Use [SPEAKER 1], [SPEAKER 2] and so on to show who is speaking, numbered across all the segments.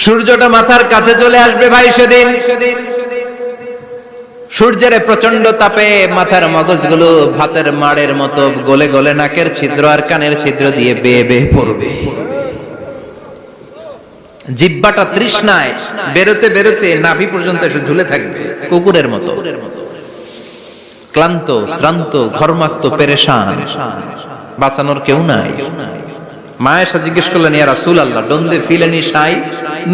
[SPEAKER 1] সূর্যটা মাথার কাছে চলে আসবে ভাই সেদিন। সূর্যের প্রচন্ড তাপে মাথার মগজগুলো ভাতের মাড়ের মতো গলে গলে নাকের ছিদ্র আর কানের ছিদ্র দিয়ে বেয়ে বেয়ে পড়বে। জিহ্বাটা তৃষ্ণায় বেরোতে বেরোতে নাভি পর্যন্ত এসে ঝুলে থাকবে কুকুরের মতো, ক্লান্ত শ্রান্ত ঘর্মাক্ত পেরেশান, বাঁচানোর কেউ নাই। মা আয়েশা জিজ্ঞেস করলেন, ইয়া রাসূলুল্লাহ, don't they feel any shy?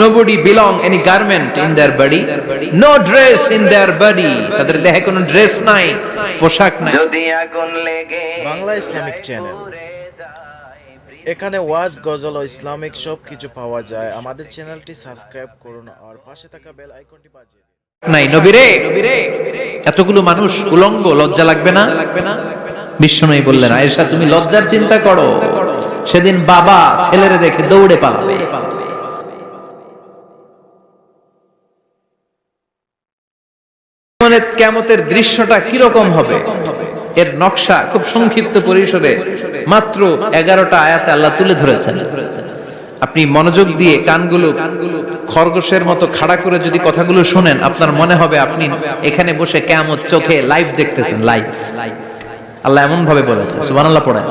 [SPEAKER 1] Nobody belong any garment in their body, no dress in their body, তাদের দেহে কোনো ড্রেস নাই, পোশাক নাই।
[SPEAKER 2] যদি আগুন লেগে
[SPEAKER 3] বাংলা ইসলামিক চ্যানেল, এখানে ওয়াজ, গজল ও ইসলামিক সব কিছু পাওয়া যায়। আমাদের চ্যানেলটি সাবস্ক্রাইব করুন আর পাশে থাকা বেল আইকনটি বাজিয়ে দিন।
[SPEAKER 1] নাই নবীরে, এতগুলো মানুষ উলঙ্গ, লজ্জা লাগবে না? বিশ্বনবী বললেন, আয়েশা তুমি লজ্জার চিন্তা করো, সেদিন বাবা ছেলেরে দেখে দৌড়ে পালাবে। কিয়ামতের দৃশ্যটা কিরকম হবে এর নকশা খুব সংক্ষিপ্ত পরিসরে মাত্র 11টা আয়াতে আল্লাহ তুলে ধরেছেন। আপনি মনোযোগ দিয়ে কানগুলো খরগোশের মতো খাড়া করে যদি কথাগুলো শুনেন, আপনার মনে হবে আপনি এখানে বসে কিয়ামত চোখে লাইভ দেখতেছেন। লাইভ আল্লাহ এমন ভাবে বলেছে, সুবহানাল্লাহ পড়েন।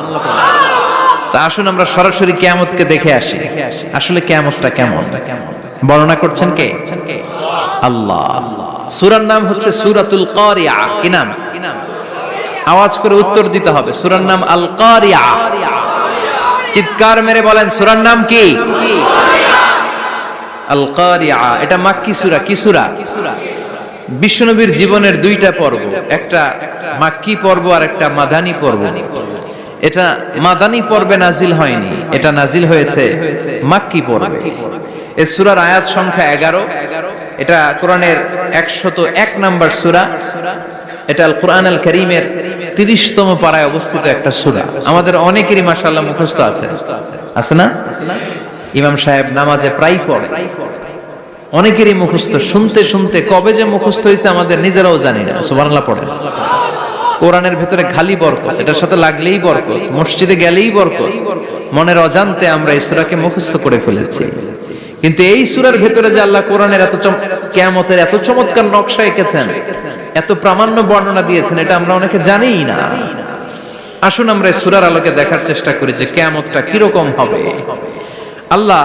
[SPEAKER 1] তা আসুন আমরা সরাসরি কিয়ামতকে দেখে আসি। আসলে কিয়ামতটা কেমন বর্ণনা করছেন কে? আল্লাহ। সূরার নাম হচ্ছে সূরাতুল কারিয়া। কি নাম? আওয়াজ করে উত্তর দিতে হবে। সূরার নাম আল কারিয়া। চিৎকার মেরে বলেন, সূরার নাম কি? আল কারিয়া। এটা মাক্কি সূরা। কি সূরা? বিশ্বনবীর জীবনের দুইটা পর্ব, একটা মাক্কি পর্ব আর একটা মাদানী পর্ব। এটা মাদানী পর্বে নাজিল হয়নি, এটা নাজিল হয়েছে মাক্কি পর্বে। এই সূরার আয়াত সংখ্যা 11। এটা কোরআনের 101 নম্বর সূরা। এটা আল কোরআন আল কারীমের 30তম পারায় অবস্থিত একটা সূরা। আমাদের অনেকেরই মাশাআল্লাহ মুখস্থ আছে, আছে না? ইমাম সাহেব নামাজে প্রায় পড়ে, অনেকেরই মুখস্থ। শুনতে শুনতে কবে যে মুখস্থ হয়েছে আমাদের নিজেরাও জানি না। সুবহানাল্লাহ পড়েন। কোরআনের ভেতরে খালি বরকত, এটার সাথে লাগলেই বরকত, মসজিদে গেলেই বরকত। মনের অজান্তে আমরা এই সূরাকে মুখস্থ করে ফেলেছি। কিন্তু এই সূরার ভেতরে যে আল্লাহ কোরআনের এত কিয়ামতের এত চমৎকার নকশা এঁকেছেন, এত প্রামাণ্য বর্ণনা দিয়েছেন, এটা আমরা অনেকে জানিই না। আসুন আমরা এই সূরার আলোকে দেখার চেষ্টা করি যে কিয়ামতটা কিরকম হবে। আল্লাহ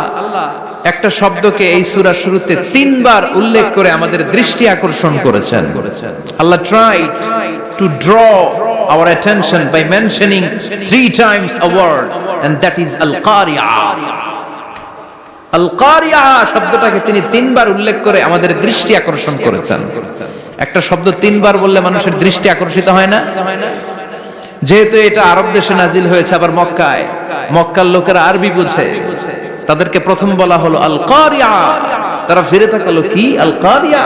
[SPEAKER 1] একটা শব্দকে এই সূরার শুরুতে 3 বার উল্লেখ করে আমাদের দৃষ্টি আকর্ষণ করেছেন। আল্লাহ tried to draw our attention by mentioning 3 times a word, and that is al-qari'ah. al-qari'ah শব্দটাকে তিনি 3 বার উল্লেখ করে আমাদের দৃষ্টি আকর্ষণ করেছেন। একটা শব্দ 3 বার বললে মানুষের দৃষ্টি আকর্ষিত হয় না? যেহেতু এটা আরব দেশে নাজিল হয়েছে, আবার মক্কায়, মক্কার লোকেরা আরবি বুঝে, তাদেরকে প্রথম বলা হলো আল কারিয়া। তারা ফিরে তাকালো, কি আল কারিয়া?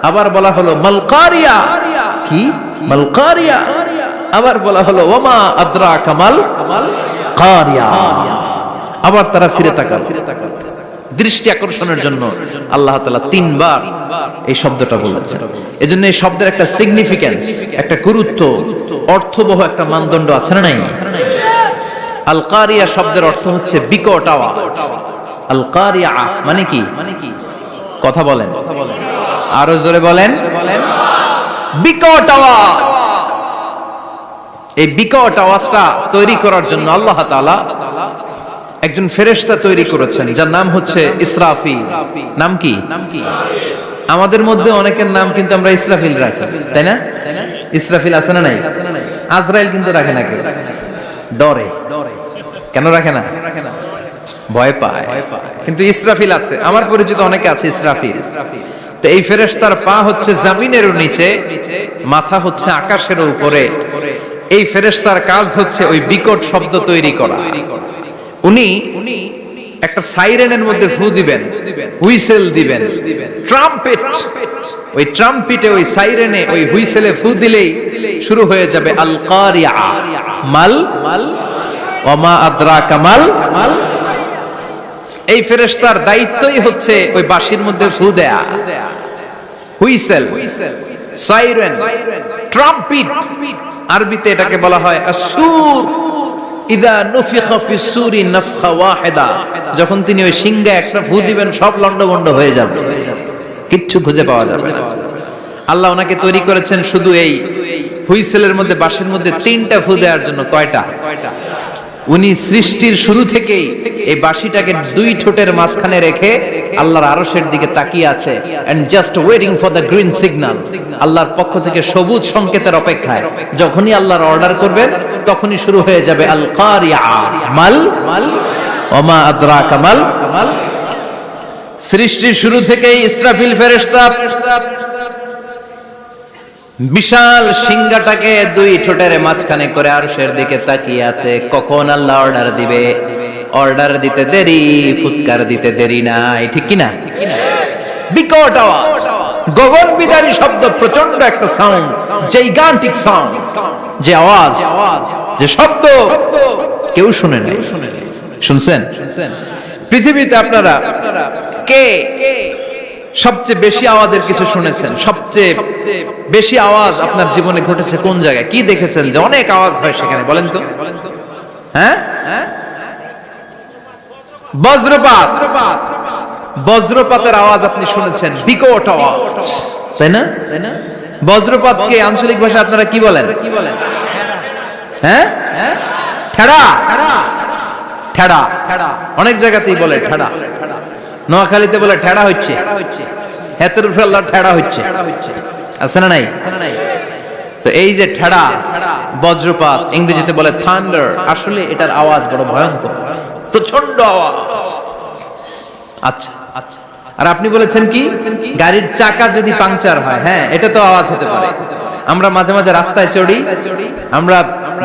[SPEAKER 1] আবার বলা হলো মাল কারিয়া। কি মাল কারিয়া? আবার বলা হলো ওয়ামা আদরাকা মাল কারিয়া। আবার তারা ফিরে তাকালো। দৃষ্টি আকর্ষণের জন্য আল্লাহ তাআলা 3 বার এই শব্দটা বলেছেন। এজন্য এই শব্দের একটা সিগনিফিকেন্স, একটা গুরুত্ব, অর্থবহ একটা মানদণ্ড আছে না নাই? আল কারিয়া শব্দের অর্থ হচ্ছে বিকট আওয়াজ। আল কারিয়া মানে কি? কথা বলেন, আরো জোরে বলেন। বিকট আওয়াজ। এই বিকট আওয়াজটা তৈরি করার জন্য আল্লাহ তাআলা একজন ফেরেশতা তৈরি করেছেন, যার নাম হচ্ছে ইসরাফিল। নাম কি? আমাদের মধ্যে অনেকের নাম কিন্তু আমরা ইসরাফিল রাখি, তাই না? ইসরাফিল আছে না নাই? আজরাইল কিন্তু রাখে না কেউ, ডরে। কেন রাখে না? ভয় পায়। কিন্তু ইসরাফিল আছে, আমার পরিচিত অনেকে আছে ইসরাফিল। তো এই ফেরেশতার পা হচ্ছে জমিনের নিচে, মাথা হচ্ছে আকাশের উপরে। এই ফেরেশতার কাজ হচ্ছে ওই বিকট শব্দ তৈরি করা। উনি একটা সাইরেনের মধ্যে ফু দিবেন, হুইসেল দিবেন, ট্রাম্পেট। ওই ট্রাম্পিটে, ওই সাইরেনে, ওই হুইসেলে ফু দিলেই শুরু হয়ে যাবে আল কারিয়া। মাল ওয়ামা আদরাকা মাল। এই ফেরেশতার দায়িত্বই হচ্ছে ওই বাঁশির মধ্যে ফু দেয়া। হুইসেল, সাইরেন, ট্রাম্পিট, আরবিতে এটাকে বলা হয় আসুর। ইযা নুফিখা ফিস সূরি নাফখা ওয়াহিদা, যখন তিনি ওই সিংহে একটা ফু দিবেন সব লন্ডভন্ড হয়ে যাবে, কিচ্ছু খুঁজে পাওয়া যাবে না। আল্লাহ ওনাকে তৈরি করেছেন শুধু এই হুইসেলের মধ্যে, বাঁশের মধ্যে 3টা ফু দেওয়ার জন্য। কয়টা? উনি সৃষ্টির শুরু থেকেই এই বাঁশিটাকে 2 ঠোঁটের মাঝখানে রেখে আল্লাহর আরশের দিকে তাকিয়ে আছে, and just waiting for the green signal. আল্লাহর পক্ষ থেকে সবুজ সংকেতের অপেক্ষায়। যখনই আল্লাহর অর্ডার করবেন তখনই শুরু হয়ে যাবে আল কারিয়া মাল ওমা আদরাকা মাল। সৃষ্টির শুরু থেকেই ইসরাফিল ফেরেশতা বিশাল সিংহাটাকে 2 ঠোঁটের মাঝখানে করে আরশের দিকে তাকিয়ে আছে, কখন আল্লাহ অর্ডার দিবে। অর্ডার দিতে দেরি, ফুৎকার দিতে দেরি নাই, ঠিক কি না? বিকট আওয়াজ, গগন বিদারী শব্দ, প্রচন্ড একটা সাউন্ড, জাইগান্টিক সাউন্ড, যে আওয়াজ, যে শব্দ কেউ শুনে নাই। শুনছেন? পৃথিবীতে আপনারা কে সবচেয়ে বেশি আওয়াজের কিছু শুনেছেন? সবচেয়ে বেশি আওয়াজ আপনার জীবনে ঘটেছে কোন জায়গায়? কি দেখেছেন যে অনেক আওয়াজ হয় সেখানে? বলেন তো। হ্যাঁ, বজ্রপাত। বজ্রপাতের আওয়াজ আপনি শুনেছেন, বিকট আওয়াজ, তাই না? বজ্রপাতকে আঞ্চলিক ভাষা আপনারা কি বলেন? হ্যাঁ, ঠেড়া। ঠেড়া অনেক জায়গাতেই বলে ঠেড়া। নোয়াখালীতে বলে ঠেড়া হচ্ছে, হেতের উপরে আল্লাহ ঠেড়া হচ্ছে, আছে না নাই? তো এই যে ঠেড়া, বজ্রপাত, ইংরেজিতে বলে থান্ডার, আসলে এটার আওয়াজ বড় ভয়ঙ্কর, প্রচন্ড আওয়াজ। আচ্ছা, আর আপনি বলেছেন কি, গাড়ির চাকা যদি পাংচার হয়, হ্যাঁ এটা তো আওয়াজ হতে পারে। আমরা মাঝে মাঝে রাস্তায় চড়ি, আমরা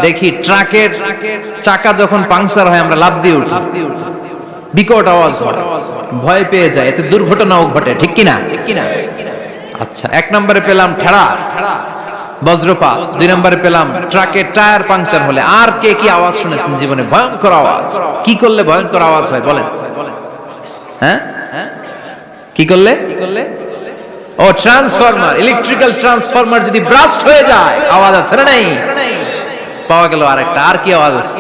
[SPEAKER 1] দেখি ট্রাকের চাকা যখন পাংচার হয় আমরা লাফ দিয়ে উঠি, বিকট আওয়াজ হয়, ভয় পেয়ে যায়, এতে দুর্ঘটনাও ঘটে, ঠিক কিনা? আচ্ছা, 1 নম্বরে পেলাম ঠেড়া, বজ্রপাত। 2 নম্বরে পেলাম ট্রাকের টায়ার পাংচার হলে। আর কে কি আওয়াজ শুনেছেন জীবনে? ভয়ঙ্কর আওয়াজ। কি করলে ভয়ঙ্কর আওয়াজ হয় বলেন? হ্যাঁ, কি করলে? ও ট্রান্সফরমার, ইলেকট্রিক্যাল ট্রান্সফরমার যদি ব্রাস্ট হয়ে যায় আওয়াজ আছে না নাই? পাওয়া গেল আরেকটা। আর কি আওয়াজ আছে?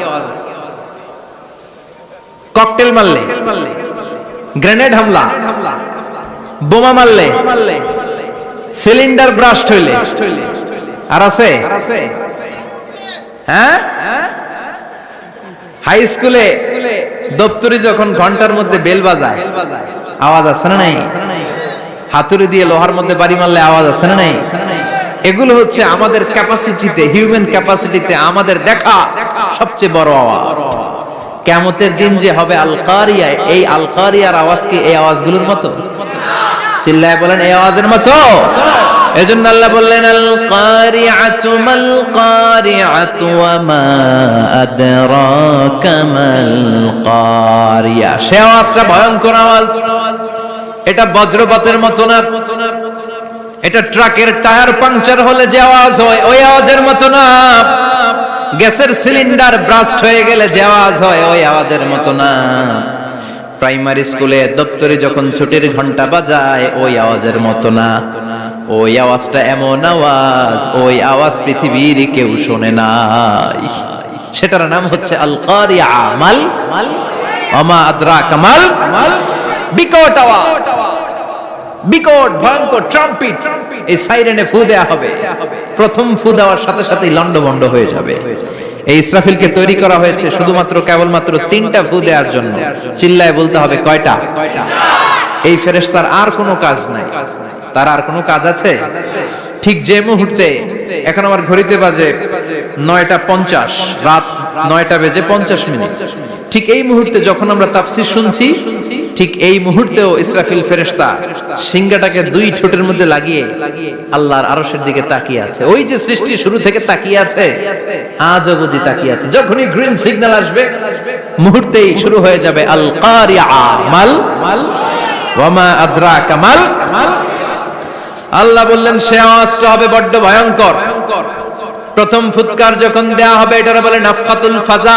[SPEAKER 1] ককটেল মারলে, গ্রেনেড হামলা, বোমা মারলে, সিলিন্ডার ব্রাস্ট হইলে। আর আছে? হ্যাঁ, হাই স্কুলে দপ্তরি যখন ঘন্টার মধ্যে বেল বাজায় আওয়াজ আছে না নাই? হাতুড়ি দিয়ে লোহার মধ্যে বাড়ি মারলে আওয়াজ আছে না নাই? এগুলো হচ্ছে আমাদের ক্যাপাসিটিতে, হিউম্যান ক্যাপাসিটিতে আমাদের দেখা সবচেয়ে বড় আওয়াজ। কিয়ামতের দিন যে হবে আল কারিয়া, এই আল কারিয়ার আওয়াজ কি এই আওয়াজগুলোর মতো? চিল্লায় বলেন, এই আওয়াজের মতো? এজন্য আল্লাহ বললেন আল কারিআতু মাল কারিআতু ওয়া মা আদরাকা মাল কারিয়া। সে আওয়াজটা ভয়ঙ্কর আওয়াজ। এটা বজ্রপাতের মতো না, এটা ট্রাকের টায়ার পাংচার হলে যে আওয়াজ হয় ওই আওয়াজের মতো না, গ্যাসের সিলিন্ডার ব্রাস্ট হয়ে গেলে যে আওয়াজ হয় ওই আওয়াজের মতো না, প্রাইমারি স্কুলে দপ্তরে যখন ছুটির ঘন্টা বাজায় ওই আওয়াজের মতো না। ওই আওয়াজটা এমন আওয়াজ, ওই আওয়াজ পৃথিবীর কেউ শোনে নাই। সেটার নাম হচ্ছে আল কারিয়া মাল ওমা আদরাকা মাল। বিকট আওয়াজ, বিকট ভয়ঙ্কর ট্রাম্পিট। এই সাইরেনে ফু দেয়া হবে, প্রথম ফু দেওয়ার সাথে সাথেই লন্ডভন্ড হয়ে যাবে। এই ইসরাফিলকে তৈরি করা হয়েছে শুধুমাত্র কেবলমাত্র 3টা ফু দেওয়ার জন্য। চিল্লায় বলতে হবে কয়টা? এই ফেরেশতার আর কোনো কাজ নাই। তার আর কোনো কাজ আছে? ঠিক যে মুহূর্তে, এখন আমার ঘড়িতে বাজে 9:50, রাত 9:50, ঠিক এই মুহূর্তে যখন আমরা তাফসীর শুনছি, ঠিক এই মুহূর্তেও ইসরাফিল ফেরেশতা সিংহাটাকে 2 ঠোঁটের মধ্যে লাগিয়ে আল্লাহর আরশের দিকে তাকিয়ে আছে। ওই যে সৃষ্টির শুরু থেকে তাকিয়ে আছে, আজ অবধি তাকিয়ে আছে। যখনই গ্রিন সিগন্যাল আসবে মুহূর্তেই শুরু হয়ে যাবে আল কারিয়া মাল ওয়া মা আদরাকা মাল। আল্লাহ বললেন সে আওয়াজটা হবে বড্ড ভয়ঙ্কর। প্রথম ফুৎকার যখন দেয়া হবে এটার বলে নাফখাতুল ফাজা।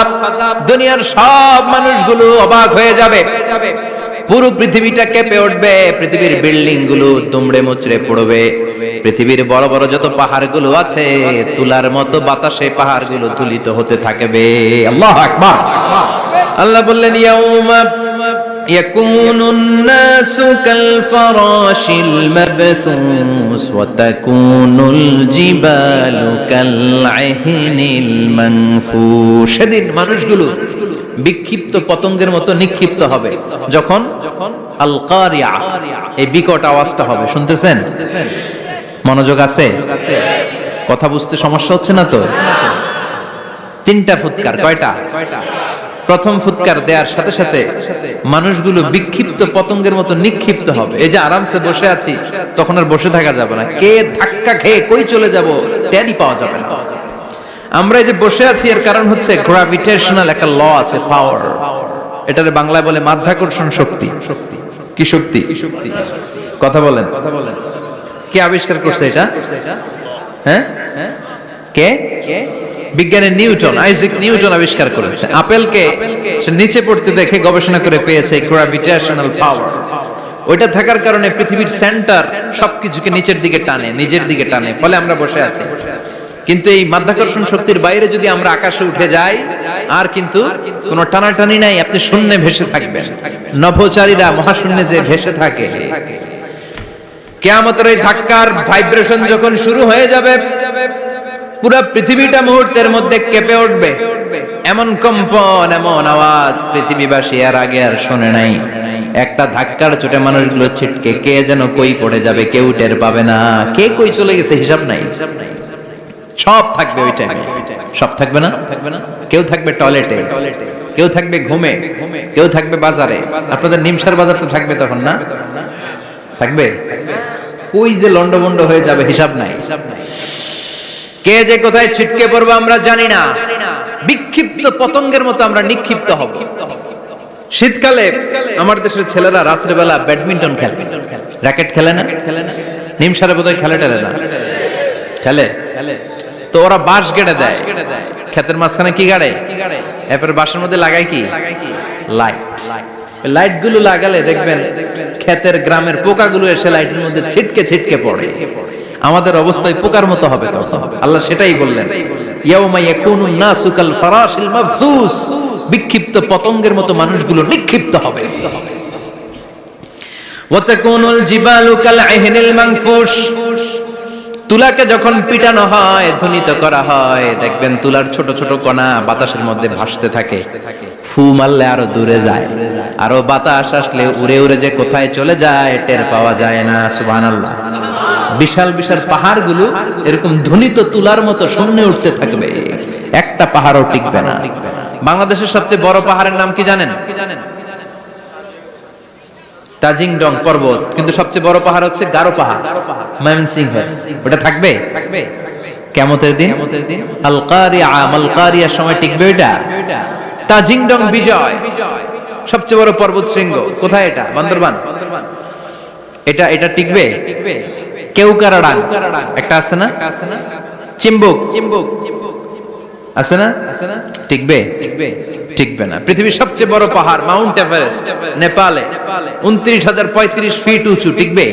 [SPEAKER 1] দুনিয়ার সব মানুষগুলো অবাক হয়ে যাবে। পুরো পৃথিবীটা কেঁপে উঠবে, পৃথিবীর বিল্ডিং গুলো দুমড়ে মুচড়ে পড়বে, পৃথিবীর বড় বড় যত পাহাড়গুলো আছে তুলার মতো বাতাসে পাহাড়গুলো তুলিত হতে থাকবে। আল্লাহু আকবার। আল্লাহ বললেন ইয়াউমা ইয়াকুনুন নাসু কাল ফারাশিল মাবথুস ওয়া তাকুনুল জিবালু কাল আহিনিল মানফুস। সেদিন মানুষগুলো বিক্ষিপ্ত পতঙ্গের মতো নিক্ষিপ্ত হবে। যখন আল কারিয়া, এই বিকট আওয়াজটা হবে, শুনতেছেন? মনোযোগ আছে? কথা বুঝতে সমস্যা হচ্ছে না তো? তিনটা ফুৎকার। কয়টা? প্রথম ফুৎকার দেওয়ার সাথে সাথে মানুষগুলো বিক্ষিপ্ত পতঙ্গের মতো নিক্ষিপ্ত হবে। এই যে আরামসে বসে আছি, তখন আর বসে থাকা যাবে না। কে ধাক্কা খেয়ে কই চলে যাব টেরই পাওয়া যাবে না। আমরা এই যে বসে আছি এর কারণ হচ্ছে গ্র্যাভিটেশনাল একটা ল আছে, পাওয়ার। এটারে বাংলায় বলে মাধ্যাকর্ষণ শক্তি। কি শক্তি? কথা বলেন। কে আবিষ্কার করছে এটা? হ্যাঁ, কে? বিজ্ঞানী নিউটন, আইজাক নিউটন আবিষ্কার করেছে। আপেলকে সে নিচে পড়তে দেখে গবেষণা করে পেয়েছে গ্র্যাভিটেশনাল পাওয়ার। ওইটা থাকার কারণে পৃথিবীর সেন্টার সবকিছুকে নিচের দিকে টানে, নিজের দিকে টানে, ফলে আমরা বসে আছি। কিন্তু এই মাধ্যাকর্ষণ শক্তির বাইরে যদি আমরা আকাশে উঠে যাই, আর কিন্তু কোনো টানাটানি নাই, আপনি শূন্যে ভেসে থাকবেন। নভোচারীরা মহাশূন্যে যে ভেসে থাকে, কিয়ামতের ওই ধাক্কার ভাইব্রেশন যখন শুরু হয়ে যাবে, পুরো পৃথিবীটা মুহূর্তের মধ্যে কেঁপে উঠবে। এমন কম্পন, এমন আওয়াজ পৃথিবীবাসী আর আগে আর শোনে নাই। একটা ধাক্কার চোটে মানুষগুলো ছিটকে কে যেন কই পড়ে যাবে, কেউ টের পাবে না। কে কই চলে গেছে হিসাব নাই। সব থাকবে ওই টাইমে। সব থাকবে না? কেউ থাকবে টয়লেটে, কেউ থাকবে ঘুমে, কেউ থাকবে বাজারে। আপনাদের নিমসার বাজার তো থাকবে তখন, না থাকবে? কই যে লন্ডভন্ড হয়ে যাবে হিসাব নাই। কে যে কোথায় ছিটকে পড়বো আমরা জানি না। বিক্ষিপ্ত পতঙ্গের মতো আমরা নিক্ষিপ্ত হব। শীতকালে আমার দেশের ছেলেরা রাত্রেবেলা ব্যাডমিন্টন খেলে, র্যাকেট খেলে না? নিমসারে বোধহয় খেলে টেলে না? খেলে। তো ওরা বাঁশ গেড়ে দেয়, ক্ষেতের মাঝখানে কি গাড়ে, এরপরে বাঁশের মধ্যে লাগায় কি? লাইট। লাইট গুলো লাগালে দেখবেন ক্ষেতের গ্রামের পোকাগুলো এসে লাইটের মধ্যে ছিটকে ছিটকে পড়ে। আমাদের অবস্থায় পোকার মতো হবে তখন। আল্লাহ সেটাই বললেন, ইয়াউমা ইয়াকুনুন নাসু কাল ফারাশিল মাবথুস। বিক্ষিপ্ত পতঙ্গের মতো মানুষগুলো নিক্ষিপ্ত হবে। ওয়া তাকুনুল জিবালু কাল আহিনিল মানফুস। তুলাকে যখন পিটানো হয়, ধ্বনিত করা হয়, দেখবেন তুলার ছোট ছোট কণা বাতাসের মধ্যে ভাসতে থাকে। ফু মারলে আরো দূরে যায়, আরো বাতাস আসলে উড়ে উড়ে যে কোথায় চলে যায় টের পাওয়া যায় না। সুবহানাল্লাহ। বিশাল বিশাল পাহাড়গুলো এরকম ধ্বনিত তুলার মতো শূন্যে উঠতে থাকবে, একটা পাহাড়ও টিকবে না। বাংলাদেশের সবচেয়ে বড় পাহাড়ের নাম কি জানেন? তাজিংডং পর্বত। কিন্তু সবচেয়ে বড় পাহাড় হচ্ছে গারো পাহাড়, ময়মনসিংহ। ওটা থাকবে কিয়ামতের দিন। আল কারিয়া, মাল কারিয়ার সময় টিকবে ওটা। তাজিংডং বিজয়, সবচেয়ে বড় পর্বত শৃঙ্গ। কোথায় এটা? বান্দরবান। এটা টিকবে? কেউকারাডাং একটা আছে না? চিম্বুক আছে না? টিকবে? টিকবে না। পৃথিবীর সবচেয়ে বড় পাহাড় মাউন্ট এভারেস্ট নেপালে, 29,035 ফিট উঁচু, টিকবে?